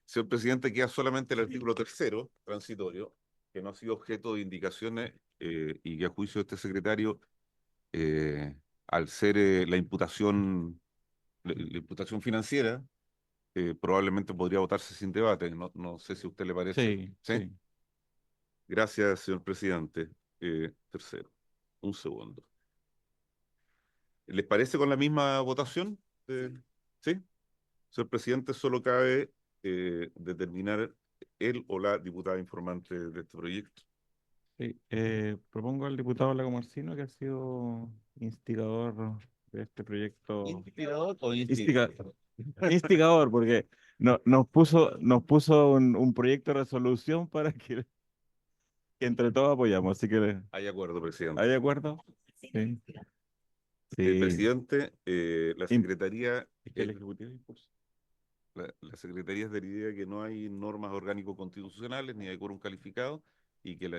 Señor presidente, queda solamente el artículo tercero, transitorio, que no ha sido objeto de indicaciones y que a juicio de este secretario, al ser la imputación financiera, probablemente podría votarse sin debate. No, no sé si a usted le parece. Sí, ¿Sí? sí. Gracias, señor presidente. Tercero. Un segundo. ¿Les parece con la misma votación? ¿Sí? Señor presidente, solo cabe determinar él o la diputada informante de este proyecto. Sí, propongo al diputado Lago Marcino, que ha sido instigador de este proyecto. ¿Inspirador o Instigador, porque nos puso un proyecto de resolución para que entre todos apoyamos. Así que, Hay acuerdo, presidente. ¿hay de acuerdo? Sí. Sí. Presidente, la Im- Secretaría, Es que el Ejecutivo impulsa. la Secretaría es de la idea que no hay normas orgánico-constitucionales ni hay quórum calificado y que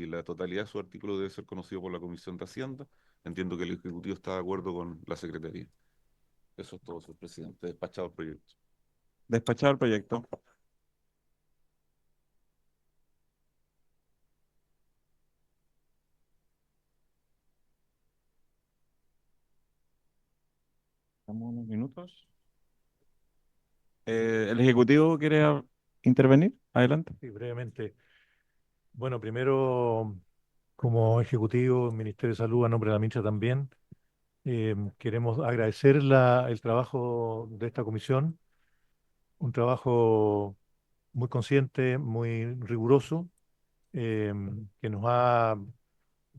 la totalidad de su artículo debe ser conocido por la Comisión de Hacienda. Entiendo que el Ejecutivo está de acuerdo con la Secretaría. Eso es todo, señor presidente. Despachado el proyecto. Despachado el proyecto. Damos unos minutos. ¿El Ejecutivo quiere intervenir? Adelante. Sí, brevemente. Bueno, primero, como ejecutivo del Ministerio de Salud, a nombre de la ministra también, queremos agradecer el trabajo de esta comisión, un trabajo muy consciente, muy riguroso, que nos ha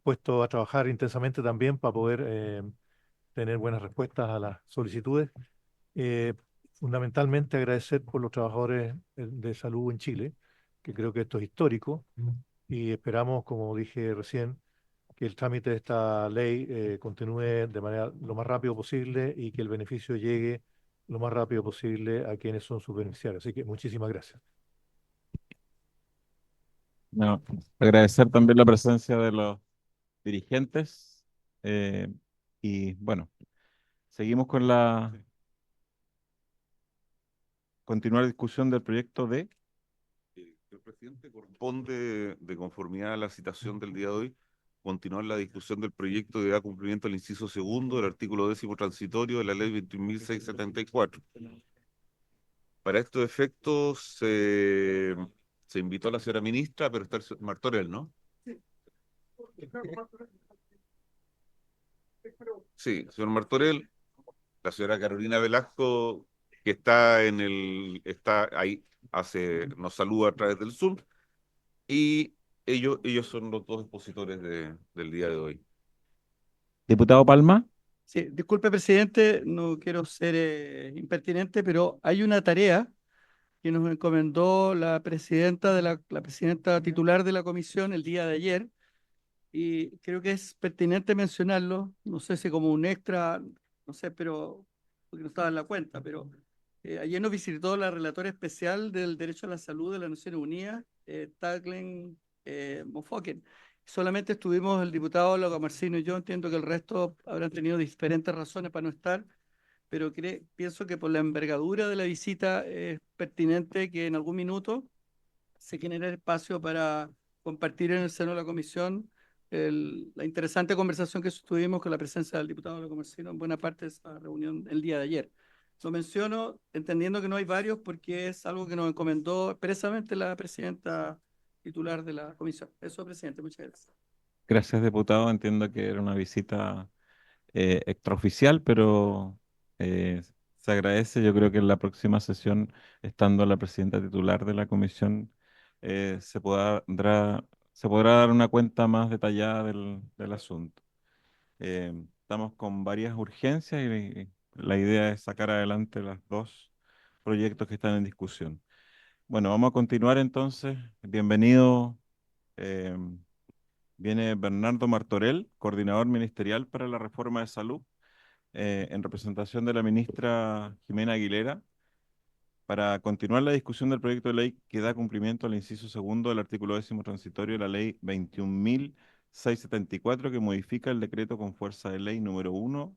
puesto a trabajar intensamente también para poder tener buenas respuestas a las solicitudes. Eh, Fundamentalmente agradecer por los trabajadores de salud en Chile, que creo que esto es histórico y esperamos, como dije recién, que el trámite de esta ley continúe de manera lo más rápido posible y que el beneficio llegue lo más rápido posible a quienes son sus beneficiarios. Así que muchísimas gracias. No, agradecer también la presencia de los dirigentes eh, y bueno, seguimos con la continuar discusión del proyecto de... Señor presidente, corresponde, de conformidad a la citación del día de hoy, continuar la discusión del proyecto de dar cumplimiento al inciso segundo del artículo 10º transitorio de la ley 21.674. Para estos efectos se invitó a la señora ministra, pero está el señor Martorell, ¿no? Sí, señor Martorell, la señora Carolina Velasco, que está ahí, nos saluda a través del Zoom, y ellos son los dos expositores del día de hoy. Diputado Palma. Sí, disculpe, presidente, no quiero ser impertinente, pero hay una tarea que nos encomendó la presidenta la presidenta titular de la comisión el día de ayer, y creo que es pertinente mencionarlo, no sé si como un extra, no sé, pero porque no estaba en la cuenta, pero ayer nos visitó la relatora especial del derecho a la salud de las Naciones Unidas, Taglen Mofoken. Solamente estuvimos el diputado Lago Marcino y yo, entiendo que el resto habrán tenido diferentes razones para no estar, pero pienso que por la envergadura de la visita es pertinente que en algún minuto se genere espacio para compartir en el seno de la comisión la interesante conversación que tuvimos con la presencia del diputado Lago Marcino en buena parte de esa reunión el día de ayer. Lo menciono entendiendo que no hay varios porque es algo que nos encomendó expresamente la presidenta titular de la comisión. Eso, presidente, muchas gracias. Gracias, diputado. Entiendo que era una visita extraoficial, pero eh, se agradece. Yo creo que en la próxima sesión, estando la presidenta titular de la comisión, se podrá dar una cuenta más detallada del asunto. Estamos con varias urgencias y la idea es sacar adelante los dos proyectos que están en discusión. Bueno, vamos a continuar entonces. Bienvenido. eh, Viene Bernardo Martorell, coordinador ministerial para la reforma de salud, en representación de la ministra Jimena Aguilera, para continuar la discusión del proyecto de ley que da cumplimiento al inciso segundo del artículo 10º transitorio de la ley 21.674, que modifica el decreto con fuerza de ley número 1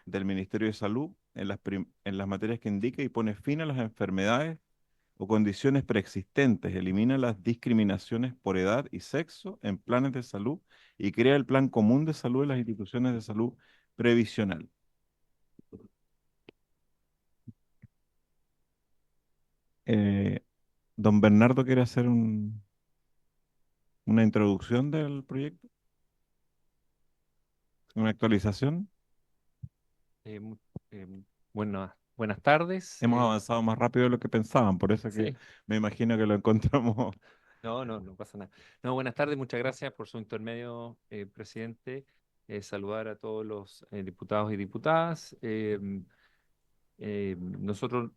del Ministerio de Salud en las materias que indica y pone fin a las enfermedades o condiciones preexistentes, elimina las discriminaciones por edad y sexo en planes de salud y crea el plan común de salud en las instituciones de salud previsional. Eh, Don Bernardo quiere hacer una introducción del proyecto, una actualización. Eh, mu- buenas tardes. Hemos avanzado más rápido de lo que pensaban, por eso que Sí, me imagino que lo encontramos. no pasa nada. No, buenas tardes, muchas gracias por su intermedio, presidente. Saludar a todos los diputados y diputadas. Nosotros,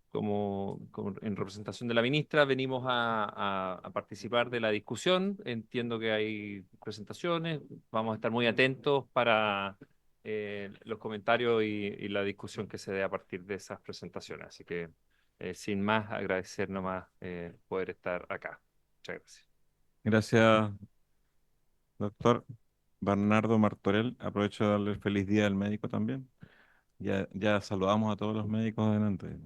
en representación de la ministra, venimos a participar de la discusión. Entiendo que hay presentaciones. Vamos a estar muy atentos para los comentarios y la discusión que se dé a partir de esas presentaciones. Así que, sin más, agradecer nomás poder estar acá. Muchas gracias. Gracias, doctor Bernardo Martorell. Aprovecho de darle el feliz día al médico también. Ya saludamos a todos los médicos adelante.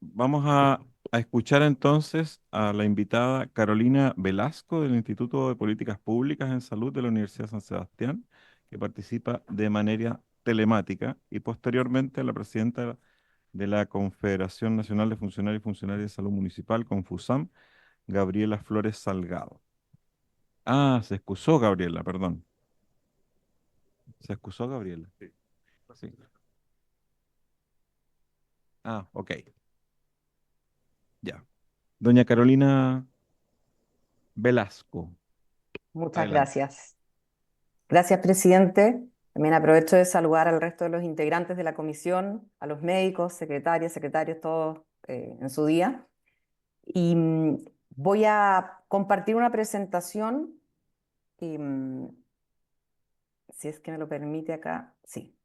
Vamos a escuchar entonces a la invitada Carolina Velasco del Instituto de Políticas Públicas en Salud de la Universidad San Sebastián, que participa de manera telemática, y posteriormente a la presidenta de la Confederación Nacional de Funcionarios y Funcionarias de Salud Municipal, Confusam, Gabriela Flores Salgado. Ah, se excusó Gabriela, perdón. Se excusó Gabriela. Sí. Ah, ok. Ya. Doña Carolina Velasco, Muchas adelante. gracias. Gracias, presidente. También aprovecho de saludar al resto de los integrantes de la comisión, a los médicos, secretarios, todos en su día. Y voy a compartir una presentación, y, si es que me lo permite acá. Sí.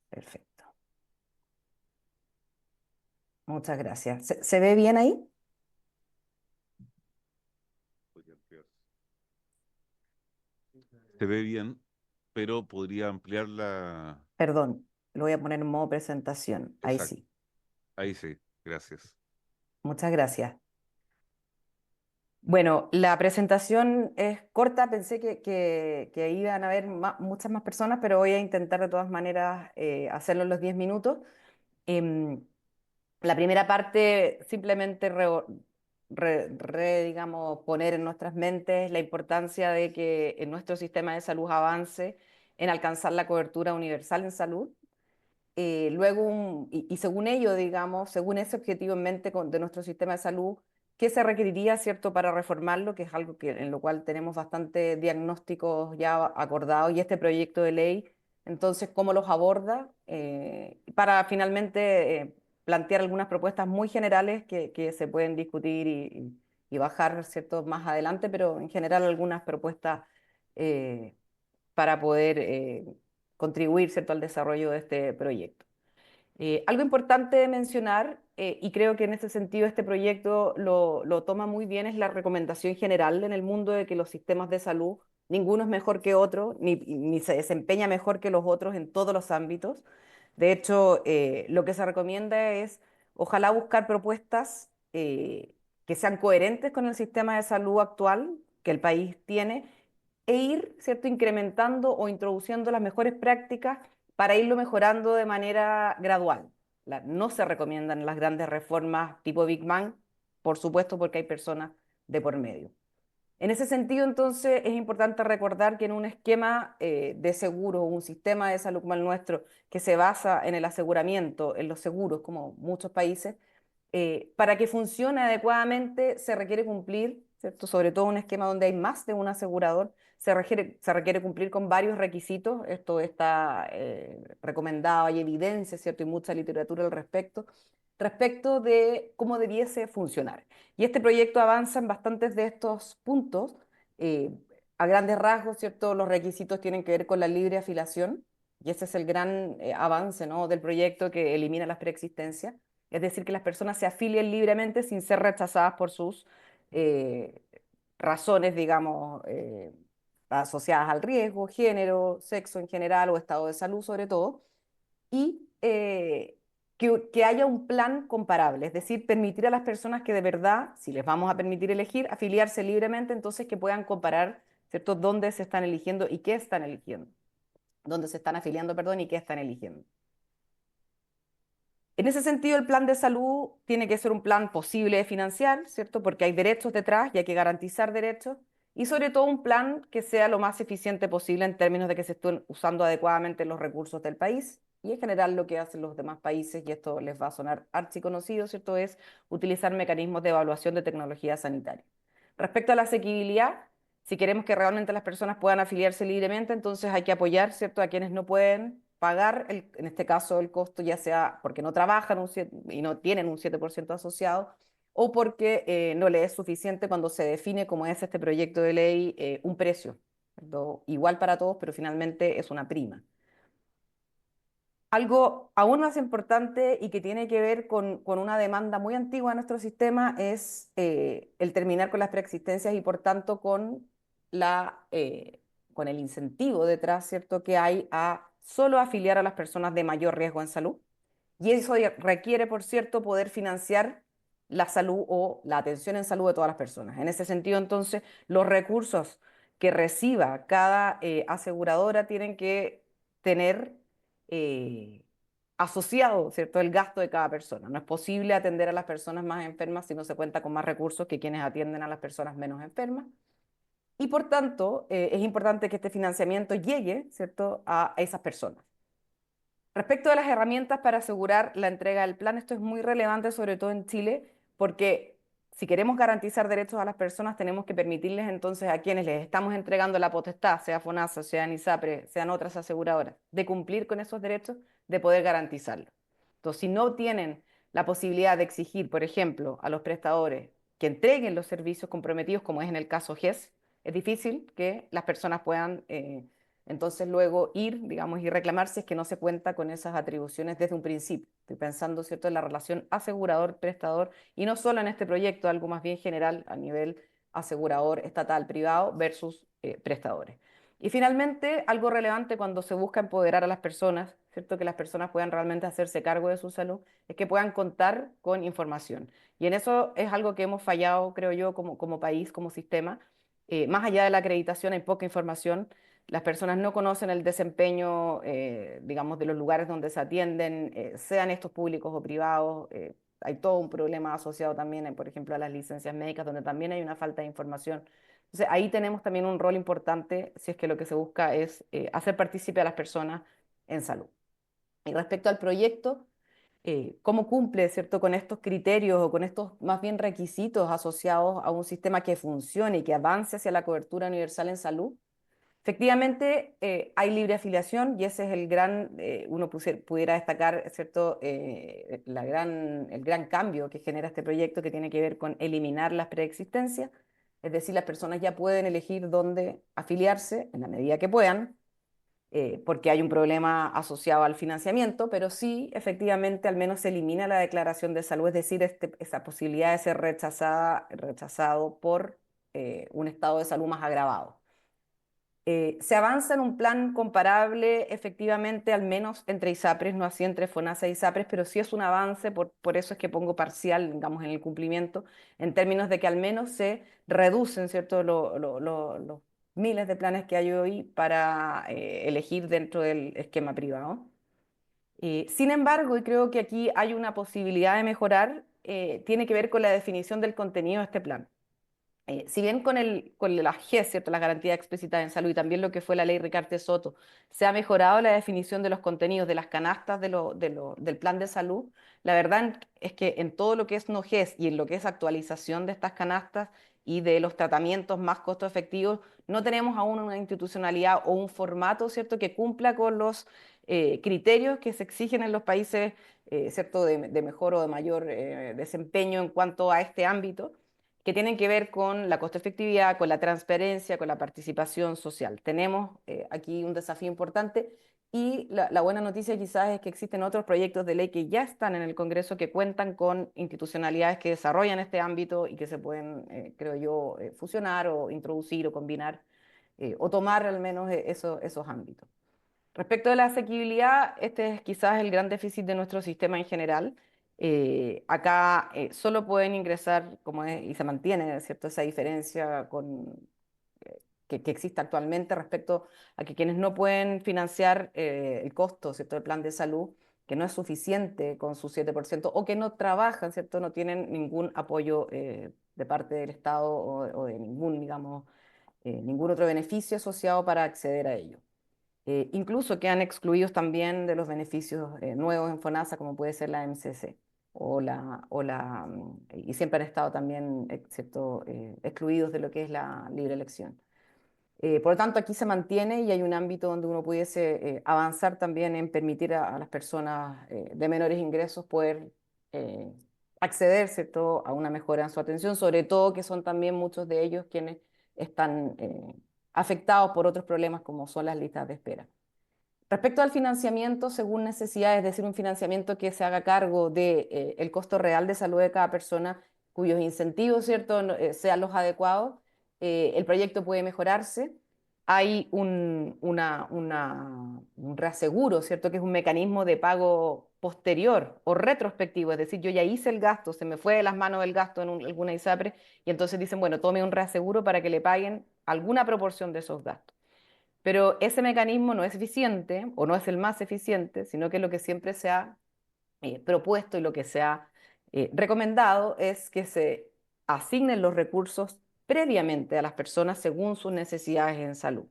Perfecto. Muchas gracias. ¿Se ve bien ahí? Se ve bien, pero podría ampliarla. Perdón, lo voy a poner en modo presentación. Ahí Exacto. sí. Ahí sí, gracias. Muchas gracias. Bueno, la presentación es corta, pensé que iban a haber muchas más personas, pero voy a intentar de todas maneras hacerlo en los 10 minutos. Em, la primera parte, simplemente digamos, poner en nuestras mentes la importancia de que en nuestro sistema de salud avance en alcanzar la cobertura universal en salud. Luego, y según ello, digamos, según ese objetivo en mente de nuestro sistema de salud, ¿qué se requeriría, cierto, para reformarlo? Que es algo en lo cual tenemos bastante diagnósticos ya acordados y este proyecto de ley, entonces, ¿cómo los aborda? Para finalmente plantear algunas propuestas muy generales que se pueden discutir y bajar, cierto, más adelante, pero en general algunas propuestas para poder contribuir, cierto, al desarrollo de este proyecto. Algo importante de mencionar, y creo que en ese sentido este proyecto lo toma muy bien, es la recomendación general en el mundo de que los sistemas de salud, ninguno es mejor que otro, ni se desempeña mejor que los otros en todos los ámbitos. De hecho, lo que se recomienda es, ojalá buscar propuestas que sean coherentes con el sistema de salud actual que el país tiene e ir, ¿cierto?, incrementando o introduciendo las mejores prácticas para irlo mejorando de manera gradual. No se recomiendan las grandes reformas tipo Big Bang, por supuesto, porque hay personas de por medio. En ese sentido, entonces, es importante recordar que en un esquema de seguro, un sistema de salud como el nuestro, que se basa en el aseguramiento, en los seguros, como muchos países, para que funcione adecuadamente se requiere cumplir, ¿cierto? Sobre todo un esquema donde hay más de un asegurador, se requiere cumplir con varios requisitos. Esto está recomendado, hay evidencia, ¿cierto? Y mucha literatura al respecto de cómo debiese funcionar. Y este proyecto avanza en bastantes de estos puntos. eh, a grandes rasgos, ¿cierto? Los requisitos tienen que ver con la libre afiliación, y ese es el gran avance, ¿no?, del proyecto, que elimina las preexistencias. Es decir, que las personas se afilien libremente sin ser rechazadas por sus eh, razones, digamos, asociadas al riesgo, género, sexo en general o estado de salud sobre todo, y que haya un plan comparable, es decir, permitir a las personas que de verdad, si les vamos a permitir elegir, afiliarse libremente, entonces que puedan comparar, ¿cierto?, dónde se están eligiendo y qué están eligiendo, dónde se están afiliando, perdón, y qué están eligiendo. En ese sentido, el plan de salud tiene que ser un plan posible de financiar, ¿cierto? Porque hay derechos detrás y hay que garantizar derechos. Y sobre todo un plan que sea lo más eficiente posible en términos de que se estén usando adecuadamente los recursos del país. Y en general lo que hacen los demás países, y esto les va a sonar archiconocido, ¿cierto?, es utilizar mecanismos de evaluación de tecnología sanitaria. Respecto a la asequibilidad, si queremos que realmente las personas puedan afiliarse libremente, entonces hay que apoyar, ¿cierto?, a quienes no pueden pagar, en este caso, el costo, ya sea porque no trabajan y no tienen un 7% asociado, o porque no les es suficiente cuando se define, como es este proyecto de ley, un precio, ¿cierto?, igual para todos, pero finalmente es una prima. Algo aún más importante y que tiene que ver con una demanda muy antigua de nuestro sistema es el terminar con las preexistencias y por tanto con el incentivo detrás, ¿cierto?, que hay a solo afiliar a las personas de mayor riesgo en salud. Y eso requiere, por cierto, poder financiar la salud o la atención en salud de todas las personas. En ese sentido, entonces, los recursos que reciba cada aseguradora tienen que tener asociado, ¿cierto?, el gasto de cada persona. No es posible atender a las personas más enfermas si no se cuenta con más recursos que quienes atienden a las personas menos enfermas. Y por tanto, es importante que este financiamiento llegue, ¿cierto?, a esas personas. Respecto a las herramientas para asegurar la entrega del plan, esto es muy relevante, sobre todo en Chile, porque si queremos garantizar derechos a las personas, tenemos que permitirles entonces a quienes les estamos entregando la potestad, sea FONASA, sea ISAPRE, sean otras aseguradoras, de cumplir con esos derechos, de poder garantizarlos. Entonces, si no tienen la posibilidad de exigir, por ejemplo, a los prestadores que entreguen los servicios comprometidos, como es en el caso GES, es difícil que las personas puedan entonces luego ir, digamos, y reclamar si es que no se cuenta con esas atribuciones desde un principio. Estoy pensando, ¿cierto?, en la relación asegurador-prestador y no solo en este proyecto, algo más bien general a nivel asegurador estatal privado versus prestadores. Y finalmente, algo relevante cuando se busca empoderar a las personas, ¿cierto? Que las personas puedan realmente hacerse cargo de su salud, es que puedan contar con información. Y en eso es algo que hemos fallado, creo yo, como país, como sistema. Más allá de la acreditación, hay poca información. Las personas no conocen el desempeño, digamos, de los lugares donde se atienden, sean estos públicos o privados. Hay todo un problema asociado también, por ejemplo, a las licencias médicas, donde también hay una falta de información. Entonces, ahí tenemos también un rol importante si es que lo que se busca es hacer partícipe a las personas en salud. Y respecto al proyecto, ¿cómo cumple, cierto, con estos criterios o con estos más bien requisitos asociados a un sistema que funcione y que avance hacia la cobertura universal en salud? Efectivamente, hay libre afiliación y ese es el gran, uno pudiera destacar, ¿cierto? El gran cambio que genera este proyecto que tiene que ver con eliminar las preexistencias, es decir, las personas ya pueden elegir dónde afiliarse en la medida que puedan, porque hay un problema asociado al financiamiento, pero sí, efectivamente, al menos se elimina la declaración de salud, es decir, esa posibilidad de ser rechazado por un estado de salud más agravado. Se avanza en un plan comparable, efectivamente, al menos entre ISAPRES, no así entre FONASA e ISAPRES, pero sí es un avance, por eso es que pongo parcial, digamos, en el cumplimiento, en términos de que al menos se reducen, ¿cierto?, los miles de planes que hay hoy para elegir dentro del esquema privado. Sin embargo, y creo que aquí hay una posibilidad de mejorar, tiene que ver con la definición del contenido de este plan. Si bien con las GES, ¿cierto? Las garantías explícitas en salud y también lo que fue la ley Ricarte Soto, se ha mejorado la definición de los contenidos de las canastas del plan de salud, la verdad es que en todo lo que es no GES y en lo que es actualización de estas canastas y de los tratamientos más costo efectivos, no tenemos aún una institucionalidad o un formato, ¿cierto?, que cumpla con los criterios que se exigen en los países, ¿cierto?, de mejor o de mayor desempeño en cuanto a este ámbito, que tienen que ver con la costo efectividad, con la transparencia, con la participación social. Tenemos aquí un desafío importante y la buena noticia quizás es que existen otros proyectos de ley que ya están en el Congreso que cuentan con institucionalidades que desarrollan este ámbito y que se pueden, creo yo, fusionar o introducir o combinar o tomar al menos esos ámbitos. Respecto de la asequibilidad, este es quizás el gran déficit de nuestro sistema en general. Acá solo pueden ingresar, y se mantiene, ¿cierto?, esa diferencia que existe actualmente respecto a que quienes no pueden financiar el costo, ¿cierto?, del plan de salud, que no es suficiente con su 7%, o que no trabajan, ¿cierto?, no tienen ningún apoyo de parte del Estado o de ningún, digamos, ningún otro beneficio asociado para acceder a ello. Incluso quedan excluidos también de los beneficios nuevos en FONASA, como puede ser la MCC, y siempre han estado también, excepto, excluidos de lo que es la libre elección. Por lo tanto, aquí se mantiene y hay un ámbito donde uno pudiese avanzar también en permitir a las personas de menores ingresos poder acceder, ¿cierto?, a una mejora en su atención, sobre todo que son también muchos de ellos quienes están afectados por otros problemas como son las listas de espera. Respecto al financiamiento, según necesidad, es decir, un financiamiento que se haga cargo de, el costo real de salud de cada persona, cuyos incentivos, ¿cierto?, sean los adecuados, el proyecto puede mejorarse. Hay un reaseguro, ¿cierto?, que es un mecanismo de pago posterior o retrospectivo, es decir, yo ya hice el gasto, se me fue de las manos el gasto en alguna ISAPRE, y entonces dicen, bueno, tome un reaseguro para que le paguen alguna proporción de esos gastos. Pero ese mecanismo no es eficiente o no es el más eficiente, sino que lo que siempre se ha propuesto y lo que se ha recomendado es que se asignen los recursos previamente a las personas según sus necesidades en salud.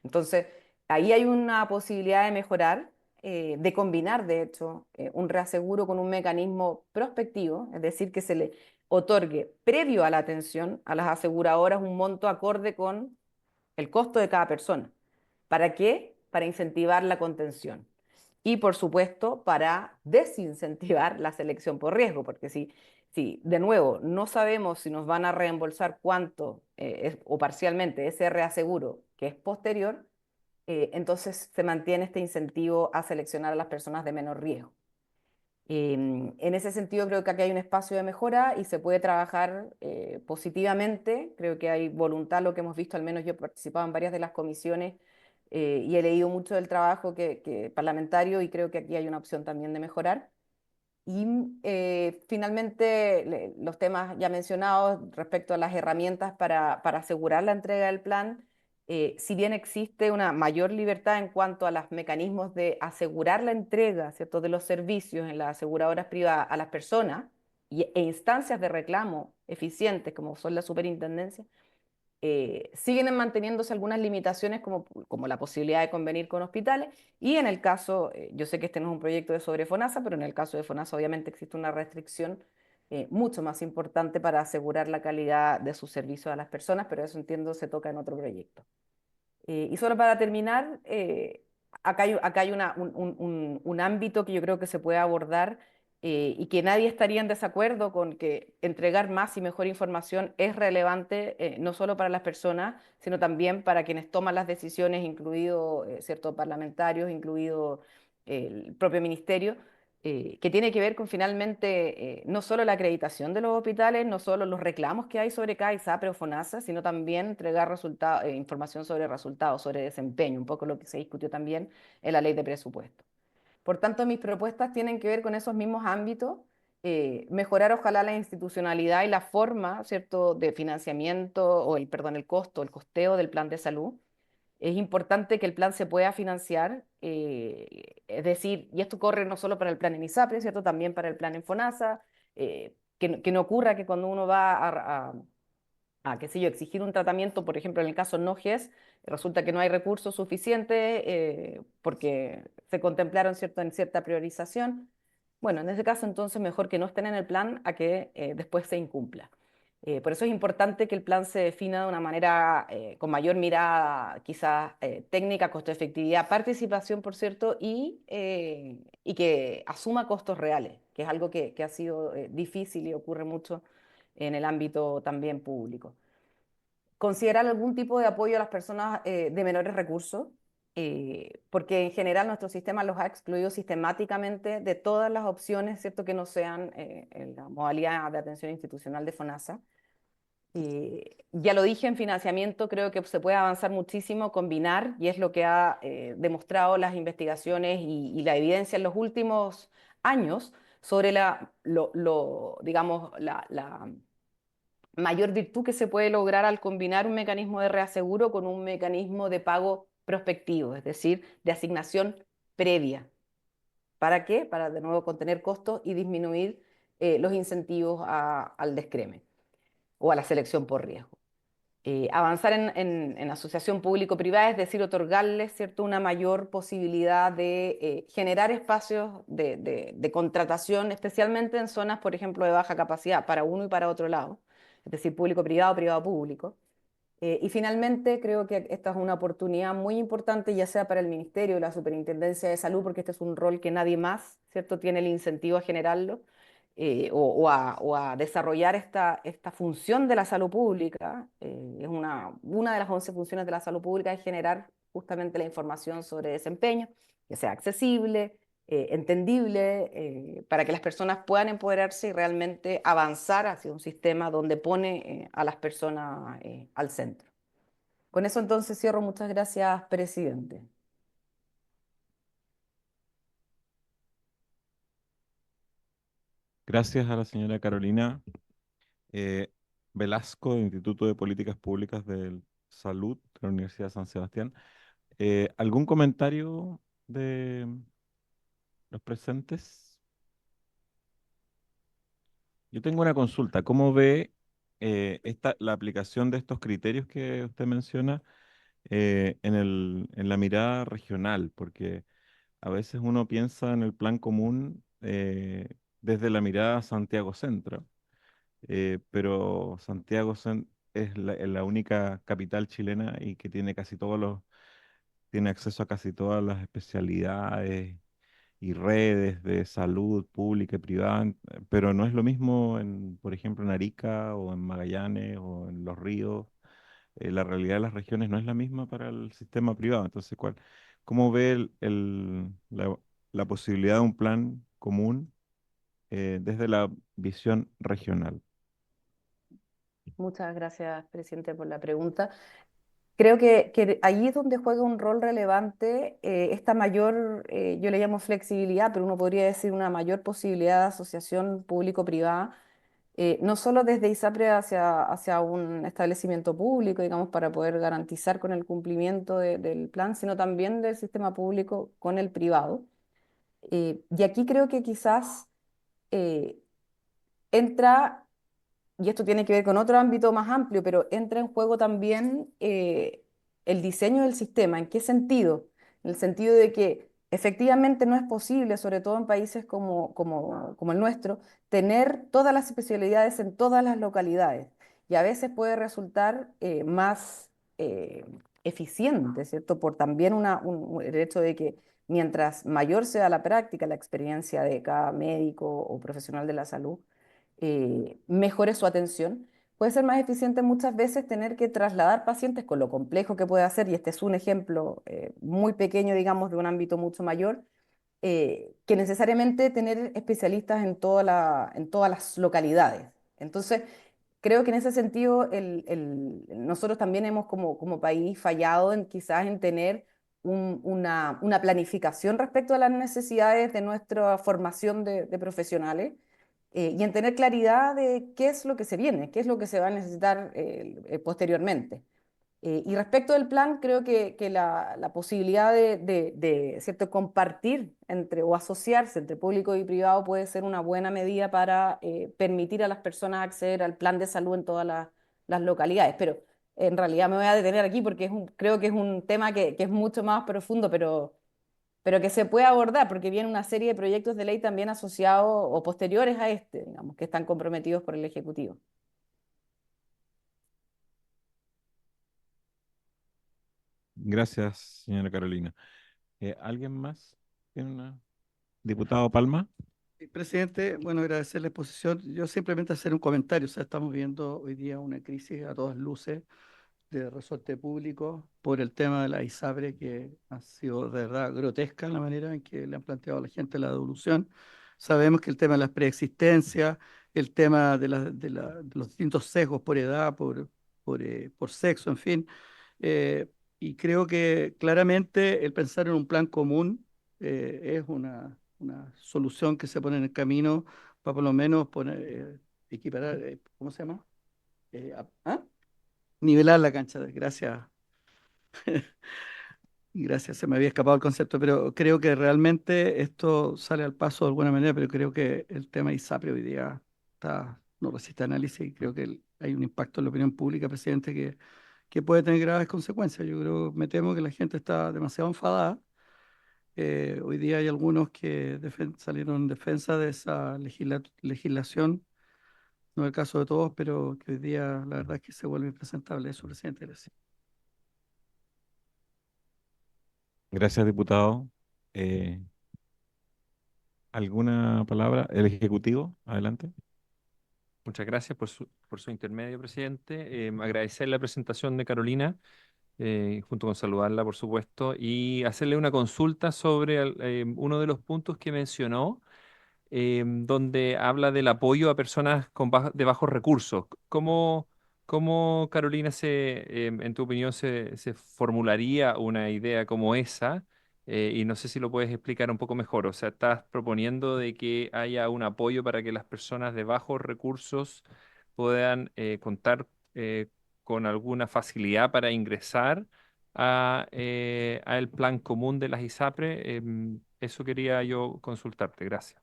Entonces, ahí hay una posibilidad de mejorar, de combinar, de hecho, un reaseguro con un mecanismo prospectivo, es decir, que se le otorgue previo a la atención a las aseguradoras un monto acorde con el costo de cada persona. ¿Para qué? Para incentivar la contención. Y por supuesto, para desincentivar la selección por riesgo, porque si de nuevo no sabemos si nos van a reembolsar cuánto o parcialmente ese reaseguro que es posterior, entonces se mantiene este incentivo a seleccionar a las personas de menor riesgo. En ese sentido, creo que aquí hay un espacio de mejora y se puede trabajar positivamente. Creo que hay voluntad, lo que hemos visto, al menos yo he participado en varias de las comisiones y he leído mucho del trabajo parlamentario y creo que aquí hay una opción también de mejorar. Y finalmente, los temas ya mencionados respecto a las herramientas para asegurar la entrega del plan, si bien existe una mayor libertad en cuanto a los mecanismos de asegurar la entrega, ¿cierto?, de los servicios en las aseguradoras privadas a las personas e instancias de reclamo eficientes como son la superintendencia, siguen manteniéndose algunas limitaciones como la posibilidad de convenir con hospitales y en el caso, yo sé que este no es un proyecto de sobre FONASA, pero en el caso de FONASA obviamente existe una restricción mucho más importante para asegurar la calidad de sus servicios a las personas, pero eso entiendo se toca en otro proyecto. Y solo para terminar, acá hay un ámbito que yo creo que se puede abordar y que nadie estaría en desacuerdo con que entregar más y mejor información es relevante no solo para las personas, sino también para quienes toman las decisiones, incluidos ciertos parlamentarios, incluido el propio ministerio, que tiene que ver con finalmente no solo la acreditación de los hospitales, no solo los reclamos que hay sobre CAI, SAPRE o FONASA, sino también entregar información sobre resultados, sobre desempeño, un poco lo que se discutió también en la ley de presupuesto. Por tanto, mis propuestas tienen que ver con esos mismos ámbitos, mejorar ojalá la institucionalidad y la forma, ¿cierto?, de financiamiento o el costo, el costeo del plan de salud. Es importante que el plan se pueda financiar, es decir, y esto corre no solo para el plan en ISAPRE, ¿cierto? También para el plan en FONASA, que no ocurra que cuando uno va qué sé yo, exigir un tratamiento, por ejemplo, en el caso no GES, resulta que no hay recursos suficientes porque se contemplaron en cierta priorización. Bueno, en ese caso entonces mejor que no estén en el plan a que después se incumpla. Por eso es importante que el plan se defina de una manera con mayor mirada, quizás técnica, costo-efectividad, participación, por cierto, y que asuma costos reales, que es algo que ha sido difícil y ocurre mucho en el ámbito también público. Considerar algún tipo de apoyo a las personas de menores recursos, porque en general nuestro sistema los ha excluido sistemáticamente de todas las opciones, ¿cierto?, que no sean en la modalidad de atención institucional de FONASA. Ya lo dije, en financiamiento creo que se puede avanzar muchísimo, combinar, y es lo que ha demostrado las investigaciones y la evidencia en los últimos años sobre digamos, la mayor virtud que se puede lograr al combinar un mecanismo de reaseguro con un mecanismo de pago prospectivo, es decir, de asignación previa. ¿Para qué? Para de nuevo contener costos y disminuir los incentivos al descreme o a la selección por riesgo. Avanzar en asociación público-privada, es decir, otorgarles, ¿cierto?, una mayor posibilidad de generar espacios de contratación, especialmente en zonas, por ejemplo, de baja capacidad, para uno y para otro lado, es decir, público-privado, privado-público. Y finalmente, creo que esta es una oportunidad muy importante, ya sea para el Ministerio o la Superintendencia de Salud, porque este es un rol que nadie más, ¿cierto?, tiene el incentivo a generarlo, o a desarrollar esta función de la salud pública. Es una de las 11 funciones de la salud pública es generar justamente la información sobre desempeño, que sea accesible, entendible, para que las personas puedan empoderarse y realmente avanzar hacia un sistema donde pone a las personas al centro. Con eso entonces cierro. Muchas gracias, presidente. Gracias a la señora Carolina Velasco, del Instituto de Políticas Públicas de Salud de la Universidad de San Sebastián. ¿Algún comentario de los presentes? Yo tengo una consulta. ¿Cómo ve la aplicación de estos criterios que usted menciona en la mirada regional? Porque a veces uno piensa en el plan común desde la mirada Santiago Centro, pero es la única capital chilena y que tiene tiene acceso a casi todas las especialidades y redes de salud pública y privada, pero no es lo mismo por ejemplo, en Arica o en Magallanes o en Los Ríos. La realidad de las regiones no es la misma para el sistema privado. Entonces, ¿cómo ve la posibilidad de un plan común desde la visión regional. Muchas gracias, presidente, por la pregunta. Creo que allí es donde juega un rol relevante esta mayor, yo le llamo flexibilidad, pero uno podría decir una mayor posibilidad de asociación público-privada, no solo desde ISAPRE hacia un establecimiento público, digamos, para poder garantizar con el cumplimiento del plan, sino también del sistema público con el privado. Y aquí creo que quizás eh, entra, y esto tiene que ver con otro ámbito más amplio, pero entra en juego también el diseño del sistema. ¿En qué sentido? En el sentido de que efectivamente no es posible, sobre todo en países como el nuestro, tener todas las especialidades en todas las localidades. Y a veces puede resultar más eficiente, ¿cierto? Por también el hecho de que mientras mayor sea la práctica, la experiencia de cada médico o profesional de la salud, mejore su atención. Puede ser más eficiente muchas veces tener que trasladar pacientes con lo complejo que puede hacer, y este es un ejemplo muy pequeño, digamos, de un ámbito mucho mayor, que necesariamente tener especialistas en todas las localidades. Entonces, creo que en ese sentido nosotros también hemos como país fallado quizás en tener una planificación respecto a las necesidades de nuestra formación de profesionales, y en tener claridad de qué es lo que se viene, qué es lo que se va a necesitar posteriormente. Y respecto del plan, creo que la posibilidad ¿cierto? Compartir o asociarse entre público y privado puede ser una buena medida para permitir a las personas acceder al plan de salud en todas las localidades. Pero en realidad me voy a detener aquí porque creo que es un tema que es mucho más profundo, pero que se puede abordar porque viene una serie de proyectos de ley también asociados o posteriores a este, digamos, que están comprometidos por el Ejecutivo. Gracias, señora Carolina. ¿Alguien más? ¿Tiene una? Diputado Palma. Presidente, bueno, agradecer la exposición. Yo simplemente hacer un comentario. O sea, estamos viendo hoy día una crisis a todas luces de resorte público por el tema de la ISAPRE, que ha sido de verdad grotesca en la manera en que le han planteado a la gente la devolución. Sabemos que el tema de las preexistencias, el tema de los distintos sesgos por edad, por sexo, en fin. eh, y creo que claramente el pensar en un plan común es una solución que se pone en el camino para por lo menos equiparar, ¿cómo se llama? ¿Ah? Nivelar la cancha. Gracias. Gracias, se me había escapado el concepto, pero creo que realmente esto sale al paso de alguna manera, pero creo que el tema ISAPRE hoy día no resiste análisis y creo que hay un impacto en la opinión pública, presidente, que puede tener graves consecuencias. Yo creo, me temo que la gente está demasiado enfadada. Hoy día hay algunos que salieron en defensa de esa legislación, no es el caso de todos, pero que hoy día la verdad es que se vuelve impresentable eso, presidente. Gracias. Gracias, diputado. Eh, ¿Alguna palabra? El Ejecutivo, adelante. Muchas gracias por su intermedio, presidente. Agradecer la presentación de Carolina, junto con saludarla, por supuesto, y hacerle una consulta sobre uno de los puntos que mencionó, donde habla del apoyo a personas de bajos recursos. ¿Cómo, Carolina, en tu opinión, se formularía una idea como esa? Y no sé si lo puedes explicar un poco mejor. O sea, estás proponiendo de que haya un apoyo para que las personas de bajos recursos puedan contar con alguna facilidad para ingresar al plan común de las ISAPRE. Eso quería yo consultarte. Gracias.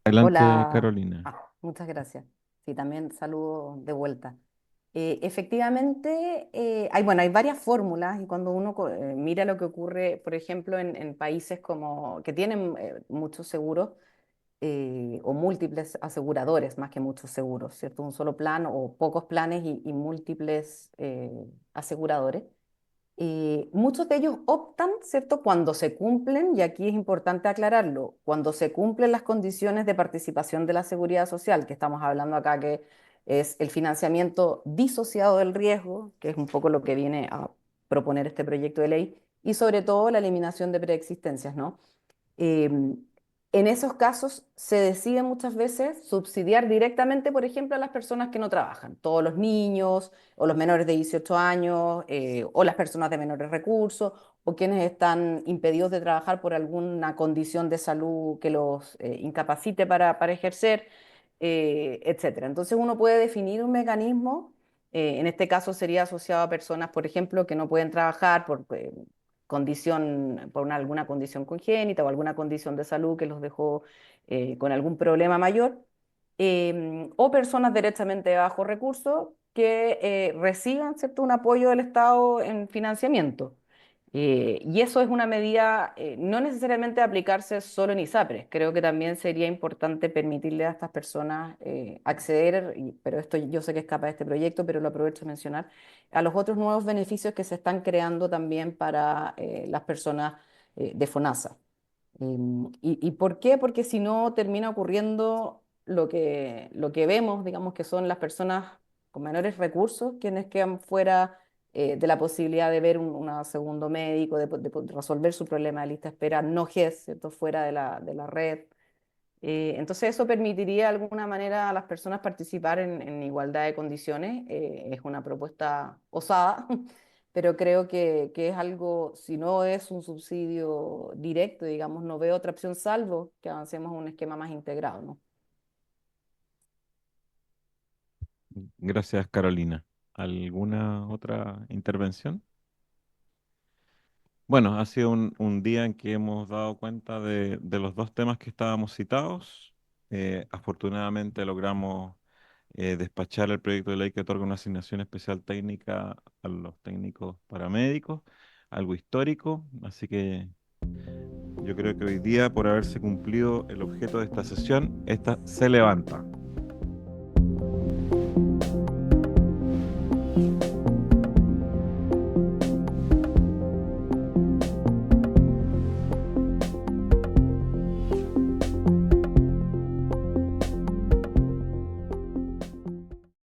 Adelante, Hola, Carolina. muchas gracias. Sí, también saludo de vuelta. Efectivamente, hay varias fórmulas y cuando uno mira lo que ocurre, por ejemplo, en países que tienen muchos seguros o múltiples aseguradores, más que muchos seguros, ¿cierto? Un solo plan o pocos planes y múltiples aseguradores. Muchos de ellos optan, ¿cierto? Cuando se cumplen, y aquí es importante aclararlo, cuando se cumplen las condiciones de participación de la seguridad social, que estamos hablando acá, que es el financiamiento disociado del riesgo, que es un poco lo que viene a proponer este proyecto de ley, y sobre todo la eliminación de preexistencias, ¿no? Em, En esos casos se decide muchas veces subsidiar directamente, por ejemplo, a las personas que no trabajan, todos los niños o los menores de 18 años o las personas de menores recursos o quienes están impedidos de trabajar por alguna condición de salud que los incapacite para ejercer, etcétera. Entonces uno puede definir un mecanismo, en este caso sería asociado a personas, por ejemplo, que no pueden trabajar por alguna condición congénita o alguna condición de salud que los dejó con algún problema mayor, o personas directamente de bajos recursos que reciban, ¿cierto?, un apoyo del Estado en financiamiento. Y eso es una medida no necesariamente de aplicarse solo en ISAPRES. Creo que también sería importante permitirle a estas personas acceder, pero esto yo sé que escapa de este proyecto, pero lo aprovecho de mencionar, a los otros nuevos beneficios que se están creando también para las personas de FONASA. ¿Y por qué? Porque si no termina ocurriendo lo que vemos, digamos que son las personas con menores recursos quienes quedan fuera de la posibilidad de ver un segundo médico, de resolver su problema de lista de espera no GES, ¿cierto?, fuera de la red. Entonces eso permitiría de alguna manera a las personas participar en igualdad de condiciones. Es una propuesta osada, pero creo que es algo, si no es un subsidio directo, digamos, no veo otra opción salvo que avancemos a un esquema más integrado, ¿no? Gracias, Carolina. ¿Alguna otra intervención? Bueno, ha sido un día en que hemos dado cuenta de los dos temas que estábamos citados. Afortunadamente logramos despachar el proyecto de ley que otorga una asignación especial técnica a los técnicos paramédicos, algo histórico, así que yo creo que hoy día, por haberse cumplido el objeto de esta sesión, esta se levanta.